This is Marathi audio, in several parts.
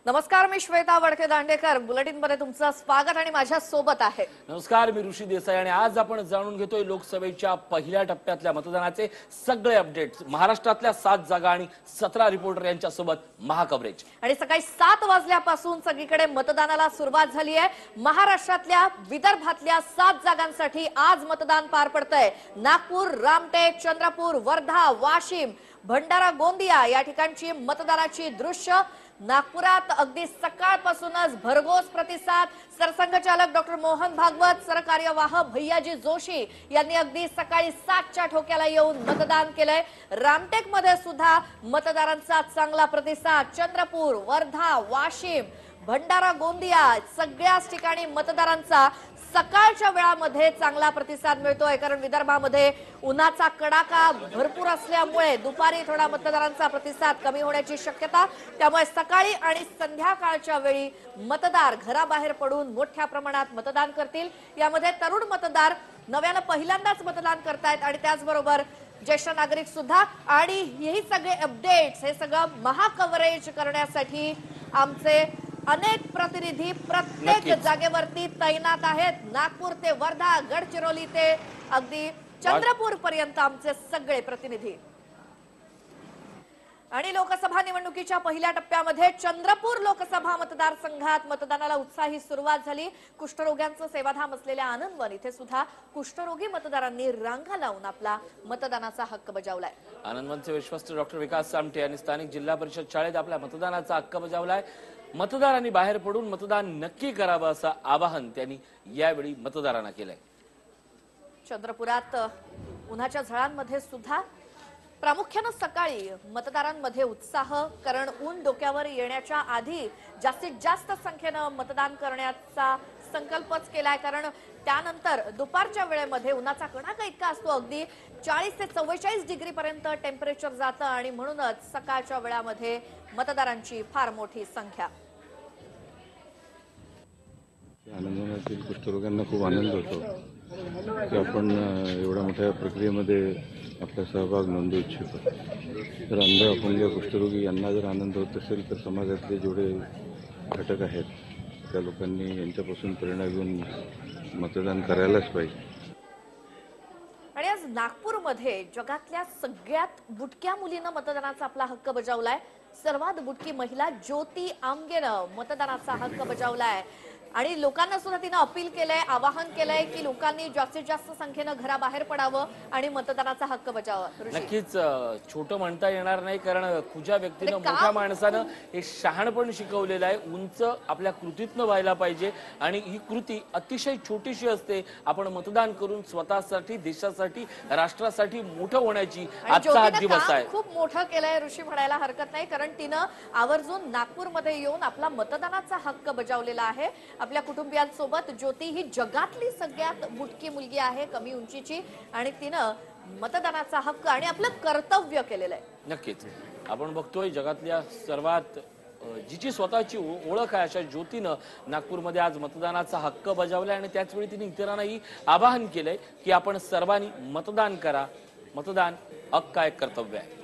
नमस्कार, मी श्वेता वडके दांडेकर. बुलेटिन मध्ये तुमचं स्वागत आणि माझ्या सोबत आहे. नमस्कार, मी ऋषी देसाई आणि आज आपण जाणून घेतोय लोकसभेच्या पहिल्या टप्प्यातल्या मतदानाचे सगळे अपडेट्स. महाराष्ट्रातल्या 7 जागा आणि 17 रिपोर्टर यांच्या सोबत महाकव्हरेज. आणि सकाळी 7 वाजल्यापासून सगळीकडे मतदानाला सुरुवात झाली आहे. महाराष्ट्रातल्या विदर्भातल्या 7 जागांसाठी आज मतदान पार पडतंय. नागपूर, रामटेक, चंद्रपूर, वर्धा, वाशिम, भंडारा, गोंदिया या ठिकाणची मतदानाची दृश्य. नागपुरात अगदी सकाळपासूनच भरघोस प्रतिसाद. सरसंघचालक डॉक्टर मोहन भागवत, सरकार्यवाह भैयाजी जोशी यांनी अगदी सकाळी 7च्या ठोक्याला येऊन मतदान केलंय. रामटेक मध्ये सुद्धा मतदारांचा चांगला प्रतिसाद. चंद्रपूर, वर्धा, वाशिम, भंडारा, गोंदिया सगळ्याच ठिकाणी मतदारांचा सकाळच्या वेळामध्ये चांगला प्रतिसाद मिळतोय. कारण विदर्भामध्ये उन्हाचा कडाका भरपूर असल्यामुळे दुपारी थोडा मतदारांचा प्रतिसाद कमी होण्याची शक्यता. त्यामुळे सकाळी आणि संध्याकाळच्या वेळी मतदार घराबाहेर पडून मोठ्या प्रमाणात मतदान करतील. यामध्ये तरुण मतदार नव्यानं पहिल्यांदाच मतदान करतायत आणि त्याचबरोबर ज्येष्ठ नागरिक सुद्धा. आणि हे सगळे अपडेट्स, हे सगळं महाकव्हरेज करण्यासाठी आमचे अनेक प्रतिनिधी प्रत्येक जागेवरती तैनात आहेत. नागपूर ते वर्धा, गडचिरोली ते अगदी चंद्रपूर पर्यंत आमचे सगळे प्रतिनिधी. आणि लोकसभा निवडणुकीच्या पहिल्या टप्प्यामध्ये चंद्रपूर लोकसभा मतदारसंघात मतदानाला उत्साही सुरुवात झाली. कुष्ठरोग्यांचं सेवाधाम असलेल्या आनंदवन इथे सुद्धा कुष्ठरोगी मतदारांनी रांगा लावून आपला मतदानाचा हक्क बजावलाय. आनंदवनचे विश्वस्त डॉक्टर विकास सामटे यांनी स्थानिक जिल्हा परिषद शाळेत आपल्या मतदानाचा हक्क बजावलाय. मतदारांनी बाहेर पडून मतदान नक्की करावं असं आवाहन त्यांनी यावेळी मतदारांना केलंय. चंद्रपुरात उन्हाच्या झळांमध्ये सुद्धा प्रामुख्याने सकाळी मतदारांमध्ये उत्साह. कारण ऊन डोक्यावर येण्याच्या आधी जास्तीत जास्त संख्येने मतदान करण्याचा संकल्पच केलाय. कारण त्यानंतर दुपारच्या वेळेमध्ये उन्हाचा कडाका इतका असतो, अगदी 40 ते 44 डिग्री पर्यंत टेम्परेचर जातं आणि म्हणूनच सकाळच्या वेळामध्ये मतदारांची फार मोठी संख्या. आनंदवनातील कुष्ठरोग्यांना खूप आनंद होतो की आपण एवढ्या मोठ्या प्रक्रियेमध्ये आपला सहभाग नोंदवू इच्छितो. तर अंध, अपंग, कुष्ठरोगी यांना जर आनंद होत असेल तर समाजातले जेवढे घटक आहेत त्या लोकांनी यांच्यापासून प्रेरणा घेऊन मतदान करायलाच पाहिजे. आणि आज नागपूरमध्ये जगातल्या सगळ्यात बुटक्या मुलीनं मतदानाचा आपला हक्क बजावलाय. सर्वात बुटकी महिला ज्योती आमगेनं मतदानाचा हक्क बजावलाय. आणि लोकांना सुद्धा तिनं अपील केलंय, आवाहन केलंय की लोकांनी जास्तीत जास्त संख्येनं घराबाहेर पडावं आणि मतदानाचा हक्क बजावावा. नक्कीच छोटं म्हणता येणार नाही, कारण खुज्या व्यक्तीनं, मोठ्या माणसानं हे शहाणपण शिकवलेलं आहे. उंच आपल्या कृतीतनं व्हायला पाहिजे आणि ही कृती अतिशय छोटीशी असते. आपण मतदान करून स्वतःसाठी, देशासाठी, राष्ट्रासाठी मोठं होण्याची आजचा हा दिवस आहे. खूप मोठं केलंय ऋषी म्हणायला हरकत नाही. कारण तिनं आवर्जून नागपूरमध्ये येऊन आपला मतदानाचा हक्क बजावलेला आहे. आपल्या कुटुंबियांसोबत ज्योती ही जगातली सगळ्यात बुटकी मुलगी आहे, कमी उंचीची, आणि तिनं मतदानाचा हक्क आणि आपलं कर्तव्य केलेलं आहे. नक्कीच आपण बघतोय जगातल्या सर्वात जिची स्वतःची ओळख आहे अशा ज्योतीनं नागपूरमध्ये आज मतदानाचा हक्क बजावलाय. आणि त्याचवेळी तिने इतरांनाही आवाहन केलंय की आपण सर्वांनी मतदान करा. मतदान हक्क आहे, कर्तव्य आहे.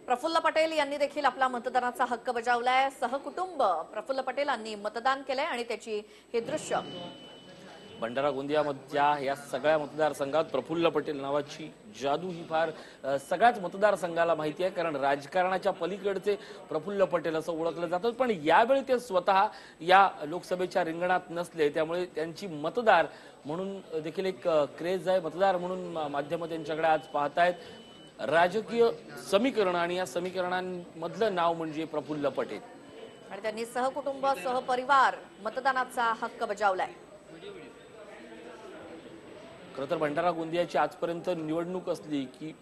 प्रफुल्ल पटेल यांनी देखील आपला मतदानाचा हक्क बजावलाय. सहकुटुंब प्रफुल्ल पटेलांनी मतदान केलंय आणि त्याची हे दृश्य. भंडारा गोंदियामधल्या या सगळ्या मतदारसंघात प्रफुल्ल पटेल नावाची जादू ही फार सगळ्याच मतदारसंघाला माहिती आहे. कारण राजकारणाच्या पलीकडचे प्रफुल्ल पटेल असं ओळखलं जातं. पण यावेळी ते स्वतः या लोकसभेच्या रिंगणात नसले, त्यामुळे त्यांची मतदार म्हणून देखील एक क्रेज आहे. मतदार म्हणून माध्यमं त्यांच्याकडे आज पाहतायत. राजकीय समीकरण आणि या समीकरणांमधलं नाव म्हणजे प्रफुल्ल पटेल. आणि त्यांनी सहकुटुंब, सहपरिवार मतदानाचा हक्क बजावलाय. खरं तर भंडारा गोंदियाची आजपर्यंत निवडणूक असली की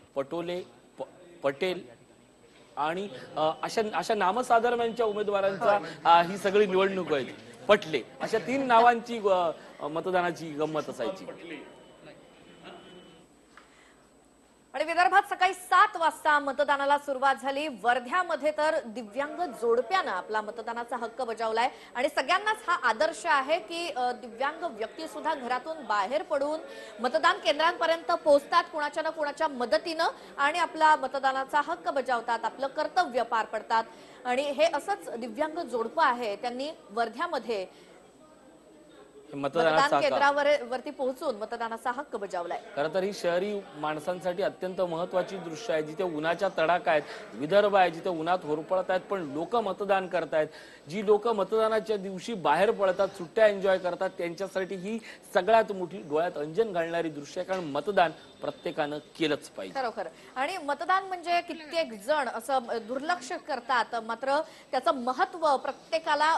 पटेल आणि अशा नामसाधर्म्यांच्या उमेदवारांचा ही सगळी निवडणूक आहे. पटले अशा 3 नावांची मतदानाची गंमत असायची. आणि विदर्भात सकाळी 7 7 वाजता मतदानाला सुरुवात झाली। वर्ध्यामध्ये तर दिव्यांग जोडप्यानं आपला मतदानाचा हक्क बजावलाय आणि सगळ्यांनाच हा आदर्श आहे की दिव्यांग व्यक्ती सुद्धा घरातून बाहेर पडून मतदान केंद्रांपर्यंत पोहोचतात, कुणाच्या ना कुणाच्या मदतीनं आणि आपला मतदानाचा हक्क बजावतात, आपलं कर्तव्य पार पडतात। आणि हे असंच दिव्यांग जोडपं आहे, त्यांनी वर्ध्यामध्ये मतदान केंद्रावरती पोहोचून मतदानाचा हक्क बजावलाय। खरं तर ही शहरी माणसांसाठी अत्यंत महत्वाची दृश्य आहे, जिथे उन्हाच्या तडाखा आहेत, विदर्भ आहे जिथे उन्हात होरपळत आहेत, पण लोक मतदान करतायत। जी लोक मतदानाच्या दिवशी बाहेर पडतात, सुट्ट्या एन्जॉय करतात, त्यांच्यासाठी ही सगळ्यात मोठी डोळ्यात अंजन घालणारी दृश्य आहे, कारण मतदान प्रत्येकानं केलंच पाहिजे। खरोखर आणि मतदान म्हणजे कित्येक जण असं दुर्लक्ष करतात, मात्र त्याचं महत्व प्रत्येकाला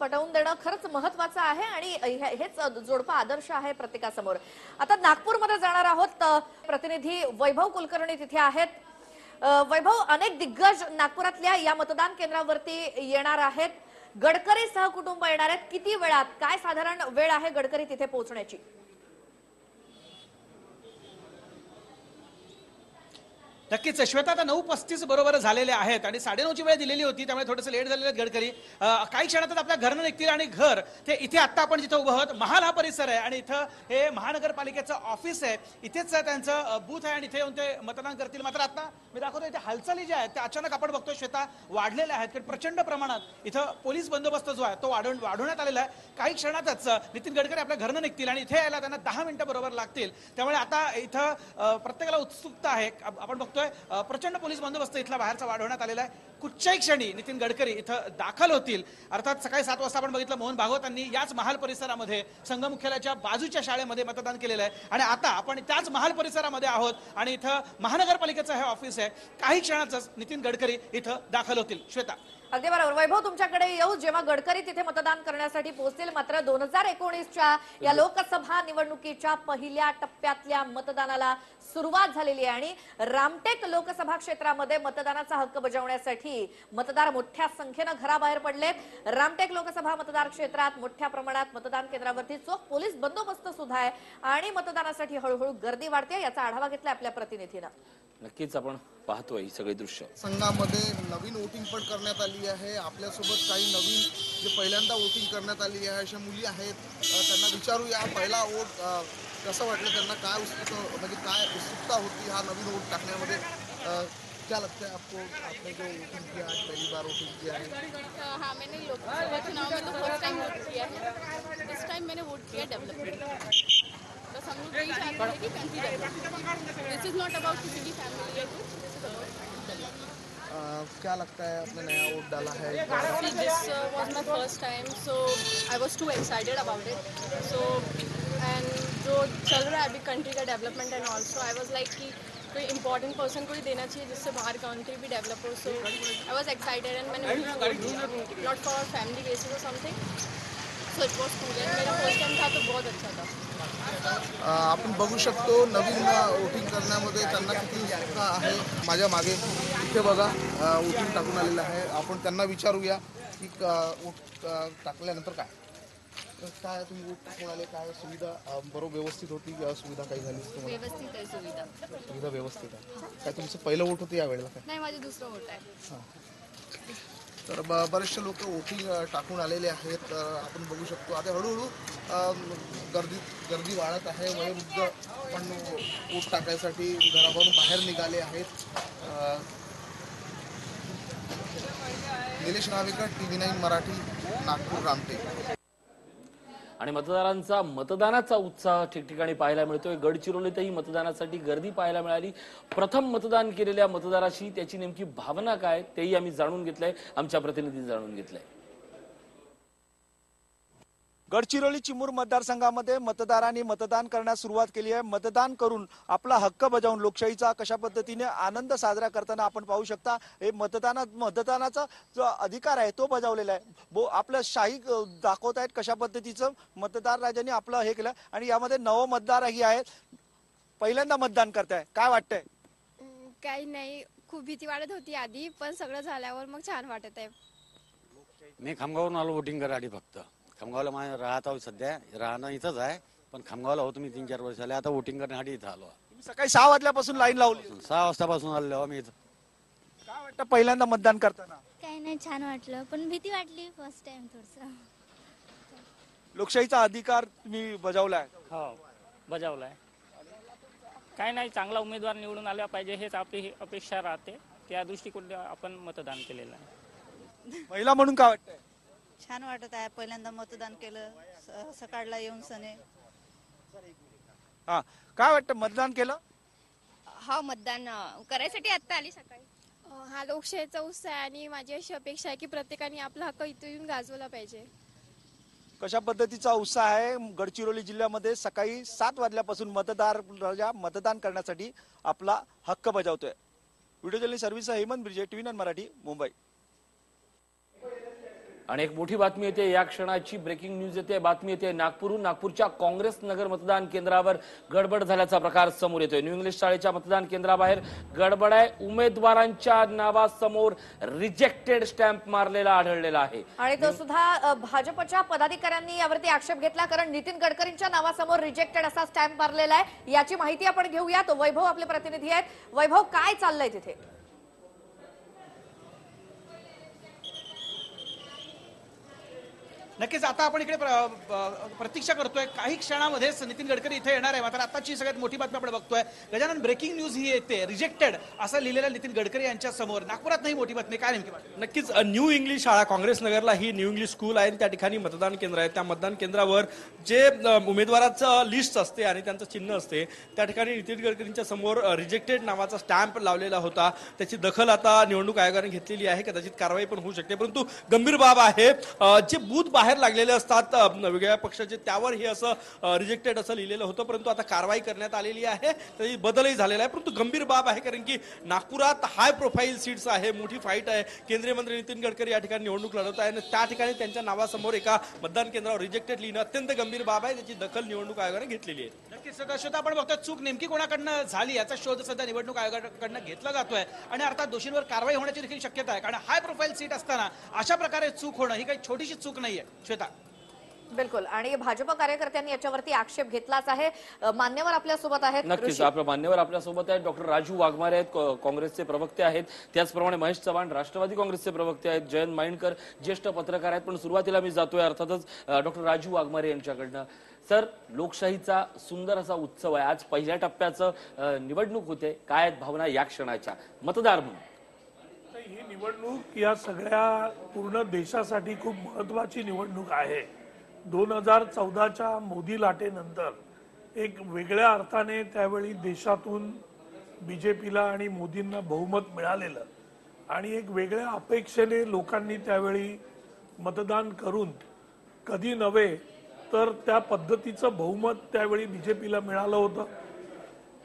पटवून देणं खरंच महत्वाचं आहे आणि हेच जोडपं आदर्श आहे प्रत्येकासमोर। आता नागपूरमध्ये जाणार आहोत, प्रतिनिधी वैभव कुलकर्णी तिथे आहेत। वैभव, अनेक दिग्गज नागपुरातल्या या मतदान केंद्रावरती येणार आहेत, गडकरी सहकुटुंब येणार आहेत, किती वेळात, काय साधारण वेळ आहे गडकरी तिथे पोहोचण्याची? नक्कीच श्वेता, आता 9:35 बरोबर झालेले आहेत आणि 9:30ची वेळ दिलेली होती, त्यामुळे थोडंसं लेट झालेले आहेत गडकरी। काही क्षणातच आपल्या घरनं निघतील आणि घर ते इथे आता आपण जिथे उभं आहोत, महाल हा परिसर आहे आणि इथं हे महानगरपालिकेचं ऑफिस आहे, इथेच त्यांचं बूथ आहे आणि इथे येऊन ते मतदान करतील। मात्र आता मी दाखवतो इथे हालचाली ज्या आहेत त्या अचानक आपण बघतोय श्वेता वाढलेल्या आहेत, कारण प्रचंड प्रमाणात इथं पोलीस बंदोबस्त जो आहे तो वाढवण्यात आलेला आहे। काही क्षणातच नितीन गडकरी आपल्या घरनं निघतील आणि इथे यायला त्यांना 10 मिनिटं बरोबर लागतील, त्यामुळे आता इथं प्रत्येकाला उत्सुकता आहे। आपण बघतोय प्रचंड पोलीस बंदोबस्त इथला बाहेरचा वाढवण्यात आलेला आहे। कुठच्याही क्षणी नितीन गडकरी इथं दाखल होतील। अर्थात सकाळी 7 वाजता आपण बघितलं मोहन भागवतांनी याच महाल परिसरामध्ये संघ मुख्यालयाच्या बाजूच्या शाळेमध्ये मतदान केलेलं आहे आणि आता आपण त्याच महाल परिसरामध्ये आहोत आणि इथं महानगरपालिकेचं हे ऑफिस आहे। काही क्षणातच नितीन गडकरी इथं दाखल होतील। श्वेता, अगदी बरोबर वैभव, तुमच्याकडे येऊ जेव्हा गडकरी तिथे मतदान करण्यासाठी पोहोचतील। मात्र 2019च्या या लोकसभा निवडणुकीच्या पहिल्या टप्प्यातल्या मतदानाला सुरुवात झालेली आहे आणि रामटेक लोकसभा क्षेत्रामध्ये मतदानाचा हक्क बजावण्यासाठी मतदार मोठ्या संख्येनं घराबाहेर पडलेत। रामटेक लोकसभा मतदार क्षेत्रात मोठ्या प्रमाणात मतदान केंद्रावरती चोख पोलीस बंदोबस्त सुद्धा आहे आणि मतदानासाठी हळूहळू गर्दी वाढते, याचा आढावा घेतला आपल्या प्रतिनिधीनं। नक्कीच आपण पाहतोय ही सगळी दृश्य। संघामध्ये नवीन वोटिंग पण करण्यात आली आहे। आपल्यासोबत काही नवीन जे पहिल्यांदा वोटिंग करण्यात आली आहे अशा मुली आहेत, त्यांना विचारूया पहिला वोट कसं वाटलं त्यांना, काय उत्सुकता होती हा नवीन वोट टाकण्यामध्ये। क्या लगता है आपको, आपने जो वोटिंग किया आज पहली बार वोटिंग किया है? हाँ, मैंने लोकसभा चुनाव में तो फर्स्ट टाइम वोट किया है। दिस टाइम मैंने वोट किया डेवलपमेंट। बस हम लोग यही चाहते हैं कि country develop. This is not about किसी की फैमिली या कुछ, दिस इज अबाउट डेवलपमेंट। क्या लगता है आपने नया वोट डाला है? This was my first time, so I was too excited about it. So and जो चल रहा है अभी कंट्री का development end also I was like कि कोई इंपॉर्टेंट पर्सन को ही देना चाहिए जिससे बाहर कंट्री भी डेवलप हो। So I was excited and मैंने नॉट फॉर फैमिली बेसिस और something, so it was cool and मेरा फर्स्ट टाइम था तो बहुत अच्छा था। आपण बघू शकतो नवीन वोटिंग करण्यामध्ये त्यांना किती उत्सुकता आहे। माझ्या मागे इथे बघा वोटिंग टाकून आलेलं आहे, आपण त्यांना विचारूया की वोट टाकल्यानंतर काय तुम्ही वोट टाकून आले, काय सुविधा बरोबर व्यवस्थित होती, सुविधा काही झाली तुम्हाला? व्यवस्थित आहे सुविधा व्यवस्थित आहे। काय तुमचं पहिलं वोट होतं यावेळेला काय? नाही, माझे दुसरं वोट आहे। तर बरेचसे लोक वोटिंग टाकून आलेले आहेत, आपण बघू शकतो। आता हळूहळू गर्दी वाढत आहे, वयोवृद्ध पण वोट टाकायसाठी घराबाहेरून बाहेर निघाले आहेत। निलेश नावेकर, TV9 मराठी, नागपूर, रामटेक। आणि मतदारांचा मतदानाचा उत्साह ठिकठिकाणी पाहायला मिळतोय। गडचिरोलीतही मतदानासाठी गर्दी पाहायला मिळाली। प्रथम मतदान केलेल्या मतदाराशी त्याची नेमकी भावना काय तेही आम्ही जाणून घेतलंय, आमच्या प्रतिनिधींनी जाणून घेतलंय। गडचिरोली चिमूर मतदारसंघामध्ये मतदारांनी मतदान करण्यास सुरुवात केली आहे। मतदान करून आपला हक्क बजावून लोकशाहीचा कशा पद्धतीने आनंद साजरा करताना आपण पाहू शकता। हे मतदानाचा जो अधिकार आहे तो बजावलेला आहे। आपलं शाही दाखवत आहेत कशा पद्धतीचं मतदार राजांनी आपलं हे केलं आणि यामध्ये नव मतदारही आहेत, पहिल्यांदा मतदान करताय, काय वाटतंय? काही नाही, खूप भीती वाटत होती आधी, पण सगळं झाल्यावर मग छान वाटत आहे। मी खामगावरून आलो वोटिंग करायसाठी। फक्त खामगावला राहत आहोत, सध्या राहणं इथंच आहे, पण खामगावला होतो मी 3-4 वर्ष झाले, आता वोटिंग करण्यासाठी इथं आलो। सकाळी 6 वाजल्यापासून लाईन लावली. 6 वाजतापासून आलेलो आम्ही इथं. काय वाटतं पहिल्यांदा मतदान करताना? काही नाही, छान वाटलं, पण भीती वाटली फर्स्ट टाइम थोडस. लोकशाहीचा अधिकार तुम्ही बजावलाय. हो बजावलाय. काय नाही, चांगला उमेदवार निवडून आला पाहिजे हेच आपली अपेक्षा राहते. त्या दृष्टिकोनाने आपण मतदान केलेलं आहे. महिला म्हणून काय वाटतंय? छान वाटत आहे, पहिल्यांदा मतदान केलं सकाळला येऊन सने. हा, काय वाटतं मतदान केलं? हा, मतदान करायसाठी आता आली सकाळी. हा लोकशाहीचा उत्साह आहे आणि माझी अशी अपेक्षा आहे की प्रत्येकाने आपला हक्क इथं येऊन गाजवला पाहिजे. कशा पद्धतीचा उत्साह आहे गडचिरोली जिल्ह्यामध्ये? सकाळी 7 वाजल्यापासून मतदान करण्यासाठी आपला हक्क बजावतोय. Video journalist service Hemant Brije, TV9 Marathi, Mumbai. आणि एक मोठी बातमी येते या क्षणाची, ब्रेकिंग न्यूज येते. बातमी येते नागपूरहून. नागपूरच्या काँग्रेस नगर मतदान केंद्रावर गडबड झाल्याचा प्रकार समोर येतोय. न्यू इंग्लिश शाळेच्या मतदान केंद्राबाहेर गडबड आहे. उमेदवारांच्या नावासमोर रिजेक्टेड स्टॅम्प मारलेला आढळलेला आहे आणि तो सुद्धा भाजपच्या पदाधिकाऱ्यांनी यावरती आक्षेप घेतला, कारण नितीन गडकरींच्या नावासमोर रिजेक्टेड असा स्टॅम्प मारलेला आहे. याची माहिती आपण घेऊयात. वैभव आपले प्रतिनिधी आहेत. वैभव, काय चाललंय तिथे? नक्कीच आता आपण इकडे प्रतीक्षा करतोय. काही क्षणामध्येच नितीन गडकरी इथे येणार आहे. मात्र आताची सगळ्यात मोठी बातमी आपण बघतोय. गजानन, ब्रेकिंग न्यूज ही येते, रिजेक्टेड असं लिहिलेलं नितीन गडकरी यांच्या समोर. नागपुरात नाही मोठी बातमी, काय नेमकी बातमी? नक्कीच न्यू इंग्लिश शाळा, काँग्रेस नगरला ही न्यू इंग्लिश स्कूल आहे. त्या ठिकाणी मतदान केंद्र आहे. त्या मतदान केंद्रावर जे उमेदवाराचं लिस्ट असते आणि त्यांचं चिन्ह असते, त्या ठिकाणी नितीन गडकरींच्या समोर रिजेक्टेड नावाचा स्टॅम्प लावलेला होता. त्याची दखल आता निवडणूक आयोगाने घेतलेली आहे. कदाचित कारवाई पण होऊ शकते. परंतु गंभीर बाब आहे, जे बूथ बाहेर लागलेले असतात वेगळ्या पक्षाचे, त्यावर हे असं रिजेक्टेड असं लिहिलेलं होतं. परंतु आता कारवाई करण्यात आलेली आहे. त्याची बदलही झालेला आहे. परंतु गंभीर बाब आहे, कारण की नागपुरात हाय प्रोफाईल सीट्स आहे, मोठी फाईट आहे. केंद्रीय मंत्री नितीन गडकरी या ठिकाणी निवडणूक लढवत आहे आणि त्या ठिकाणी त्यांच्या नावासमोर एका मतदान केंद्रावर रिजेक्टेड लिहिणं अत्यंत गंभीर बाब आहे. त्याची दखल निवडणूक आयोगाने घेतलेली आहे. नक्कीच शोध आपण बघतोय. चूक नेमकी कोणाकडनं झाली याचा शोध सध्या निवडणूक आयोगाकडनं घेतला जातोय आणि अर्थात दोषींवर कारवाई होण्याची देखील शक्यता आहे. कारण हाय प्रोफाईल सीट असताना अशा प्रकारे चूक होणं ही काही छोटीशी चूक नाहीये. श्वेता, बिलकुल. आणि भाजप कार्यकर्त्यांनी याच्यावरती आक्षेप घेतलाच आहे. मान्यवर आपल्यासोबत आहेत. नक्कीच आपल्या मान्यवर आपल्यासोबत आहेत. डॉक्टर राजू वाघमारे आहेत, काँग्रेसचे प्रवक्ते आहेत. त्याचप्रमाणे महेश चव्हाण राष्ट्रवादी काँग्रेसचे प्रवक्ते आहेत. जयंत माइंडकर ज्येष्ठ पत्रकार आहेत. पण सुरुवातीला मी जातोय अर्थातच डॉक्टर राजू वाघमारे यांच्याकडनं. सर, लोकशाहीचा सुंदर असा उत्सव आहे. आज पहिल्या टप्प्याचं निवडणूक होते. काय भावना या क्षणाच्या मतदार म्हणून? ही निवडणूक या सगळ्या पूर्ण देशासाठी खूप महत्वाची निवडणूक आहे. 2014च्या मोदी लाटेनंतर एक वेगळ्या अर्थाने त्यावेळी देशातून बीजेपीला आणि मोदींना बहुमत मिळालेलं आणि एक वेगळ्या अपेक्षेने लोकांनी त्यावेळी मतदान करून, कधी नव्हे तर त्या पद्धतीचं बहुमत त्यावेळी बीजेपीला मिळालं होतं.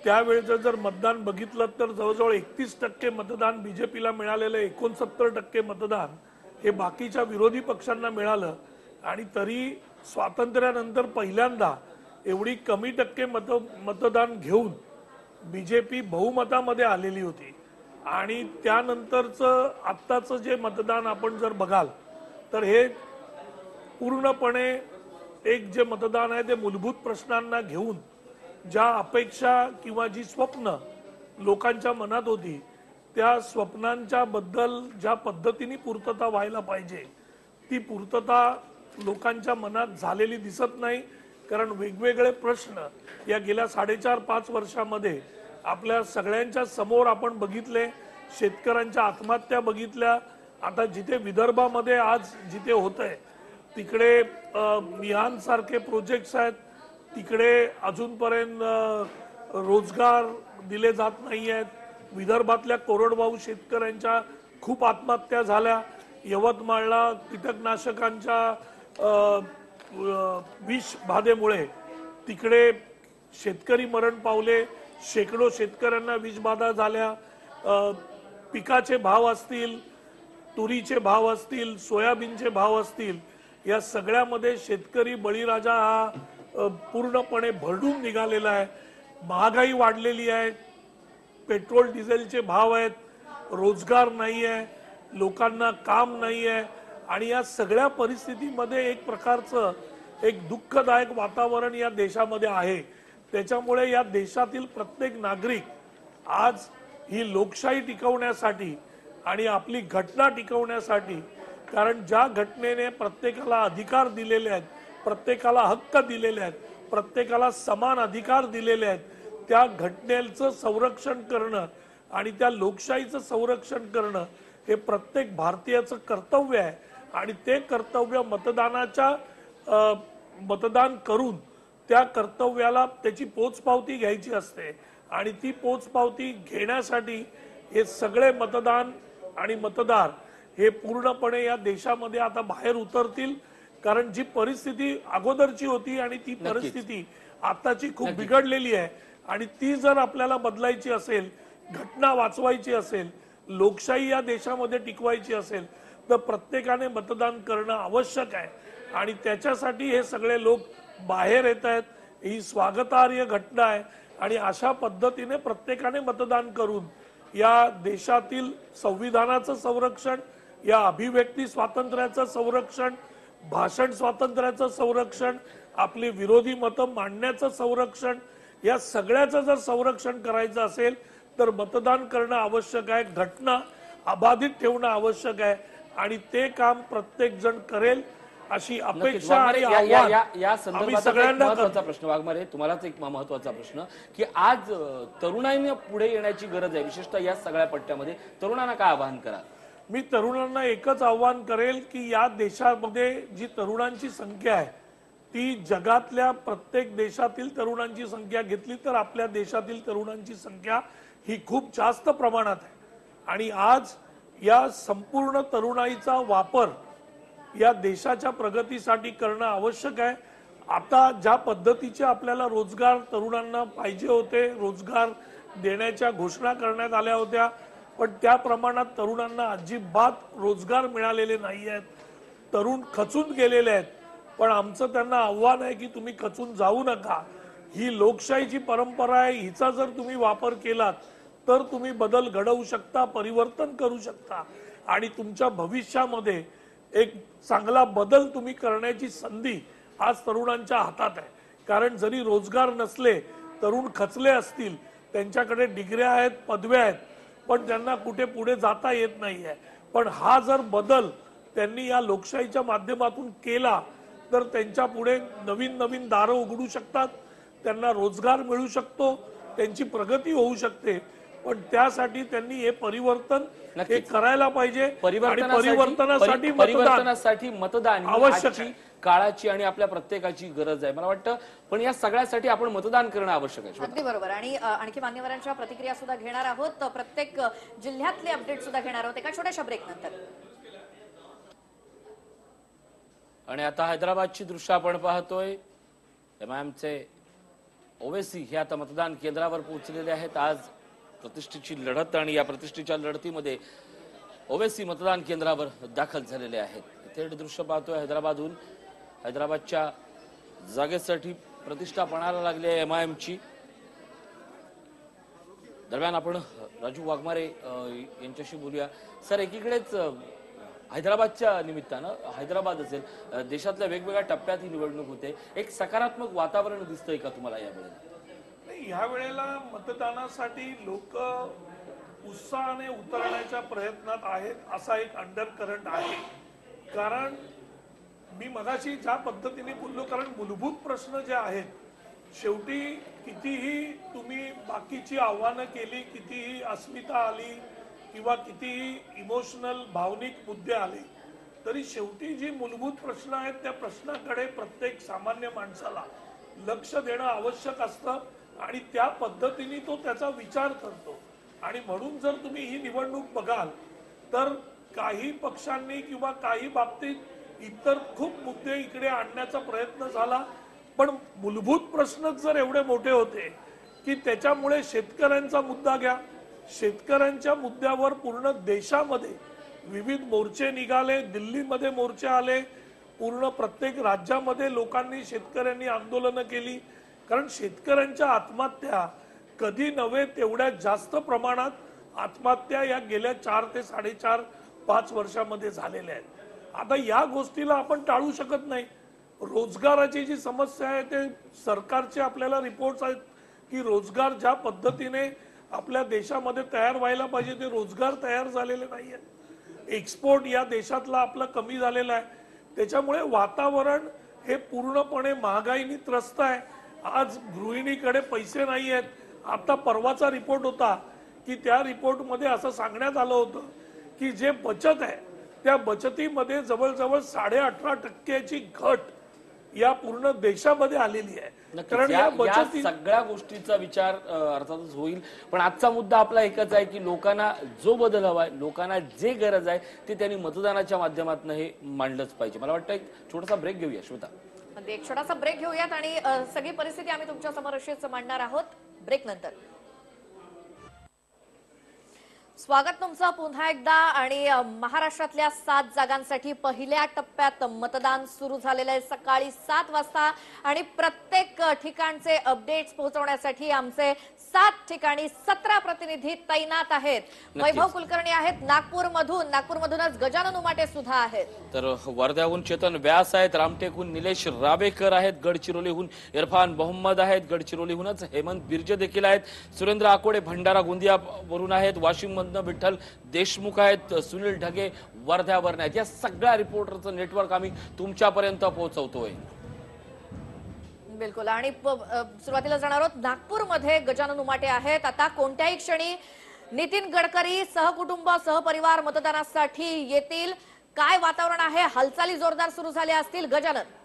त्यावेळेचं जर मतदान बघितलं तर जवळजवळ 31% मतदान बीजेपीला मिळालेलं, 69% मतदान हे बाकीच्या विरोधी पक्षांना मिळालं. आणि तरी स्वातंत्र्यानंतर पहिल्यांदा एवढी कमी टक्के मतदान घेऊन बीजेपी बहुमतामध्ये आलेली होती. आणि त्यानंतरचं आत्ताचं जे मतदान आपण जर बघाल तर हे पूर्णपणे एक जे मतदान आहे ते मूलभूत प्रश्नांना घेऊन ज्या अपेक्षा किंवा जी स्वप्न लोकांच्या मनात होती त्या स्वप्नांच्या बद्दल ज्या पद्धतीने पूर्तता व्हायला पाहिजे ती पूर्तता लोकांच्या मनात झालेली दिसत नाही. कारण वेगवेगळे प्रश्न या गेल्या 4.5-5 वर्षामध्ये आपल्या सगळ्यांच्या समोर आपण बघितले. शेतकऱ्यांच्या आत्महत्या बघितल्या. आता जिथे विदर्भामध्ये आज जिथे होतंय तिकडे मिहान सारखे प्रोजेक्ट्स आहेत, तिकडे अजूनपर्यंत रोजगार दिले जात नाही आहेत. विदर्भातल्या कोरडवाहू शेतकऱ्यांच्या खूप आत्महत्या झाल्या. यवतमाळला कीटकनाशकांच्या विष बाधेमुळे तिकडे शेतकरी मरण पावले. शेकडो शेतकऱ्यांना विषबाधा झाल्या. पिकाचे भाव असतील, तुरीचे भाव असतील, सोयाबीनचे भाव असतील, या सगळ्यामध्ये शेतकरी बळीराजा हा पूर्णपणे भरडून निघालेला आहे. महागाई वाढलेली आहे. पेट्रोल डिझेलचे भाव आहेत. रोजगार नाही आहे. लोकांना काम नाही आहे. आणि या सगळ्या परिस्थितीमध्ये एक प्रकारचं एक दुःखदायक वातावरण या देशामध्ये आहे. त्याच्यामुळे या देशातील प्रत्येक नागरिक आज ही लोकशाही टिकवण्यासाठी आणि आपली घटना टिकवण्यासाठी, कारण ज्या घटनेने प्रत्येकाला अधिकार दिलेले आहेत, प्रत्येकाला हक्क दिलेले आहेत, प्रत्येकाला समान अधिकार दिलेले आहेत, त्या घटनेचं संरक्षण करणं आणि त्या लोकशाहीचं संरक्षण करणं हे प्रत्येक भारतीयाचं कर्तव्य आहे. आणि ते कर्तव्य मतदान करून त्या कर्तव्याला त्याची पोचपावती घ्यायची असते. आणि ती पोचपावती घेण्यासाठी हे सगळे मतदान आणि मतदार हे पूर्णपणे या देशामध्ये आता बाहेर उतरतील. कारण जी परिस्थिती अगोदरची होती आणि ती परिस्थिती आताची खूप बिघडलेली आहे. आणि ती जर आपल्याला बदलायची असेल, घटना वाचवायची असेल, लोकशाही या देशामध्ये टिकवायची असेल, तर प्रत्येकाने मतदान करणं आवश्यक आहे. आणि त्याच्यासाठी हे सगळे लोक बाहेर येत आहेत. ही स्वागतार्ह घटना आहे. आणि अशा पद्धतीने प्रत्येकाने मतदान करून या देशातील संविधानाचं संरक्षण, या अभिव्यक्ती स्वातंत्र्याचं संरक्षण, भाषण स्वातंत्र्याचं संरक्षण, आपली विरोधी मतं मांडण्याचं संरक्षण, या सगळ्याचं जर संरक्षण करायचं असेल तर मतदान करणं आवश्यक आहे. घटना अबाधित ठेवणं आवश्यक आहे. आणि ते काम प्रत्येक जण करेल अशी अपेक्षा आणि या संदर्भात महत्वाचा प्रश्न वाघमारे, तुम्हालाच एक महत्वाचा प्रश्न की आज तरुणांनी पुढे येण्याची गरज आहे, विशेषतः या सगळ्या पट्ट्यामध्ये तरुणांना काय आवाहन करा? मी तरुणांना एकच आव्हान करेल की या देशामध्ये जी तरुणांची संख्या आहे ती जगातल्या प्रत्येक देशातील तरुणांची संख्या घेतली तर आपल्या देशातील तरुणांची संख्या ही खूप जास्त प्रमाणात आहे. आणि आज या संपूर्ण तरुणाईचा वापर या देशाच्या प्रगतीसाठी करणं आवश्यक आहे. आता ज्या पद्धतीचे आपल्याला रोजगार तरुणांना पाहिजे होते, रोजगार देण्याच्या घोषणा करण्यात आल्या होत्या, पण त्या प्रमाणात तरुणांना अजिबात रोजगार मिळालेले नाही आहेत. तरुण खचून गेलेले आहेत. पण आमचं त्यांना आव्हान आहे की तुम्ही खचून जाऊ नका. ही लोकशाहीची परंपरा आहे, हिचा जर तुम्ही वापर केलात तर तुम्ही बदल घडवू शकता, परिवर्तन करू शकता आणि तुमच्या भविष्यामध्ये एक चांगला बदल तुम्ही करण्याची संधी आज तरुणांच्या हातात आहे. कारण जरी रोजगार नसले, तरुण खचले असतील, त्यांच्याकडे डिग्र्या आहेत, पदव्या आहेत, पण त्यांना कुठे पुढे जाता येत नाहीये. पण हा जर बदल त्यांनी या लोकशाहीच्या माध्यमातून केला तर त्यांच्या पुढे नवीन नवीन दारं उघडू शकतात, त्यांना रोजगार मिळू शकतो, त्यांची प्रगती होऊ शकते. पण त्यासाठी त्यांनी हे परिवर्तन हे करायला पाहिजे. परिवर्तनासाठी मतदान आवश्यक आहे, काळाची आणि आपल्या प्रत्येकाची गरज आहे मला वाटतं. पण या सगळ्यासाठी आपण मतदान करणं आवश्यक आहे. अगदी बरोबर. आणि आणखी मान्यवरांच्या प्रतिक्रिया सुद्धा घेणार आहोत, प्रत्येक जिल्ह्यातले अपडेट सुद्धा घेणार आहोत एका छोट्याशा ब्रेक नंतर. आणि आता हैदराबादची दृश्य आपण पाहतोय. एमआयएमचे ओवेसी हे आता मतदान केंद्रावर पोहोचलेले आहेत. आज प्रतिष्ठेची लढत आणि या प्रतिष्ठेच्या लढतीमध्ये ओवेसी मतदान केंद्रावर दाखल झालेले आहेत. थेट दृश्य पाहतोय हैदराबादहून. हैदराबादच्या जागेसाठी प्रतिष्ठा पणाला लागली आहे एमआयएमची. दरम्यान आपण राजू वाघमारे यांच्याशी बोलूया. सर, एकीकडेच हैदराबादच्या निमित्तानं, हैदराबाद असेल, देशातल्या वेगवेगळ्या टप्प्यात ही निवडणूक होते, एक सकारात्मक वातावरण दिसतंय का तुम्हाला यावेळेला? ह्या वेळेला मतदानासाठी लोक उत्साहाने उतरण्याच्या प्रयत्नात आहेत असा एक अंडर करंट आहे. कारण मी मगाशी ज्या पद्धतीने बोललो, कारण मूलभूत प्रश्न जे आहेत, शेवटी कितीही तुम्ही बाकीची आव्हानं केली, कितीही अस्मिता आली किंवा कितीही इमोशनल भावनिक मुद्दे आले, तरी शेवटी जी मूलभूत प्रश्न आहेत त्या प्रश्नाकडे प्रत्येक सामान्य माणसाला लक्ष देणं आवश्यक असतं आणि त्या पद्धतीने तो त्याचा विचार करतो. आणि म्हणून जर तुम्ही ही निवडणूक बघाल तर काही पक्षांनी किंवा काही बाबतीत इतर खूप मुद्दे इकडे आणण्याचा प्रयत्न झाला, पण मूलभूत प्रश्नच जर एवढे मोठे होते की त्याच्यामुळे शेतकऱ्यांचा मुद्दा घ्या, शेतकऱ्यांच्या मुद्द्यावर पूर्ण देशामध्ये विविध मोर्चे निघाले, दिल्लीमध्ये मोर्चे आले, पूर्ण प्रत्येक राज्यामध्ये लोकांनी, शेतकऱ्यांनी आंदोलनं केली. कारण शेतकऱ्यांच्या आत्महत्या कधी नव्हे तेवढ्या जास्त प्रमाणात आत्महत्या या गेल्या 4 ते 4.5-5 वर्षामध्ये झालेल्या आहेत. आता या गोष्टीला आपण टाळू शकत नाही. रोजगाराची जी समस्या आहे ते सरकारचे आपल्याला रिपोर्ट्स आहेत की रोजगार ज्या पद्धतीने आपल्या देशामध्ये तयार व्हायला पाहिजे ते रोजगार तयार झालेले नाहीये. एक्सपोर्ट या देशातला आपला कमी झालेला आहे. त्याच्यामुळे वातावरण हे पूर्णपणे महागाईने त्रस्त आहे. आज गृहिणीकडे पैसे नाही आहेत. आता परवाचा रिपोर्ट होता की त्या रिपोर्टमध्ये असं सांगण्यात आलं होतं की जे बचत आहे त्या बचतीमध्ये जवळजवळ 18.5% घट या पूर्ण देशामध्ये आलेली आहे. कारण या बचती सगळ्या गोष्टीचा विचार अर्थातच होईल. पण आजचा मुद्दा आपला एकच आहे की लोकांना जो बदल हवाय, लोकांना जे गरज आहे ते त्यांनी मतदानाच्या माध्यमातून हे मांडलंच पाहिजे. मला वाटतं एक छोटासा ब्रेक घेऊया श्वेता. एक छोटासा ब्रेक घेऊयात आणि सगळी परिस्थिती आम्ही तुमच्या समोर अशीच मांडणार आहोत ब्रेक नंतर. स्वागत तुमचं पुन्हा एकदा. आणि महाराष्ट्रातल्या 7 जागांसाठी पहिल्या टप्प्यात मतदान सुरू झालेलं आहे सकाळी 7 वाजता. आणि प्रत्येक ठिकाणचे अपडेट्स पोहोचवण्यासाठी आमचे 7 ठिकाणी 17 प्रतिनिधी तैनात आहेत. वैभव कुलकर्णी आहेत नागपूरमधूनच गजानन उमाटे सुद्धा आहेत. तर वर्ध्याहून चेतन व्यास आहेत, रामटेकहून निलेश रावेकर आहेत, गडचिरोलीहून इरफान मोहम्मद आहेत, गडचिरोलीहूनच हेमंत बिर्जे देखील आहेत, सुरेंद्र आकोडे भंडारा गोंदियावरून आहेत, वाशिम विठ्ठल देशमुख आहेत, सुनील ढगे वर्ध्यावरून आहेत. या सगळ्या रिपोर्टरचं नेटवर्क आम्ही तुमच्यापर्यंत पोहोचवतोय. बिलकुल. आणि सुरुवातीला जाणार आहोत नागपूरमध्ये गजानन उमाटे आहेत. आता कोणत्याही क्षणी नितीन गडकरी सहकुटुंब सहपरिवार मतदानासाठी येतील. काय वातावरण आहे? हालचाली जोरदार सुरू झाल्या असतील गजानन?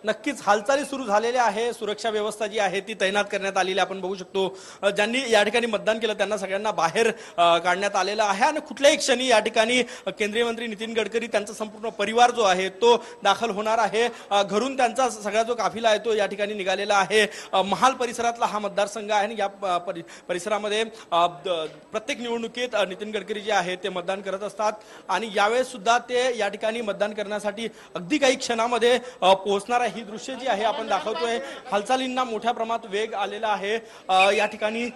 नक्कीच हालचाली सुरू झालेल्या आहे. सुरक्षा व्यवस्था जी आहे ती तैनात करण्यात आलेली आपण बघू शकतो. ज्यांनी या ठिकाणी मतदान केलं त्यांना सगळ्यांना बाहेर काढण्यात आलेलं आहे. आणि कुठल्याही क्षणी या ठिकाणी केंद्रीय मंत्री नितीन गडकरी त्यांचा संपूर्ण परिवार जो आहे तो दाखल होणार आहे. घरून त्यांचा सगळा जो काफिला आहे तो या ठिकाणी निघालेला आहे. महाल परिसरातला हा मतदारसंघ आहे आणि या परिसरामध्ये प्रत्येक निवडणुकीत नितीन गडकरी जे आहे ते मतदान करत असतात. आणि यावेळेस सुद्धा ते या ठिकाणी मतदान करण्यासाठी अगदी काही क्षणामध्ये पोहोचणार आहे. ही दृश्य जी आहे आपण दाखवतोय. हालचालींना मोठ्या प्रमाणात वेग आलेला आहे. या ठिकाणी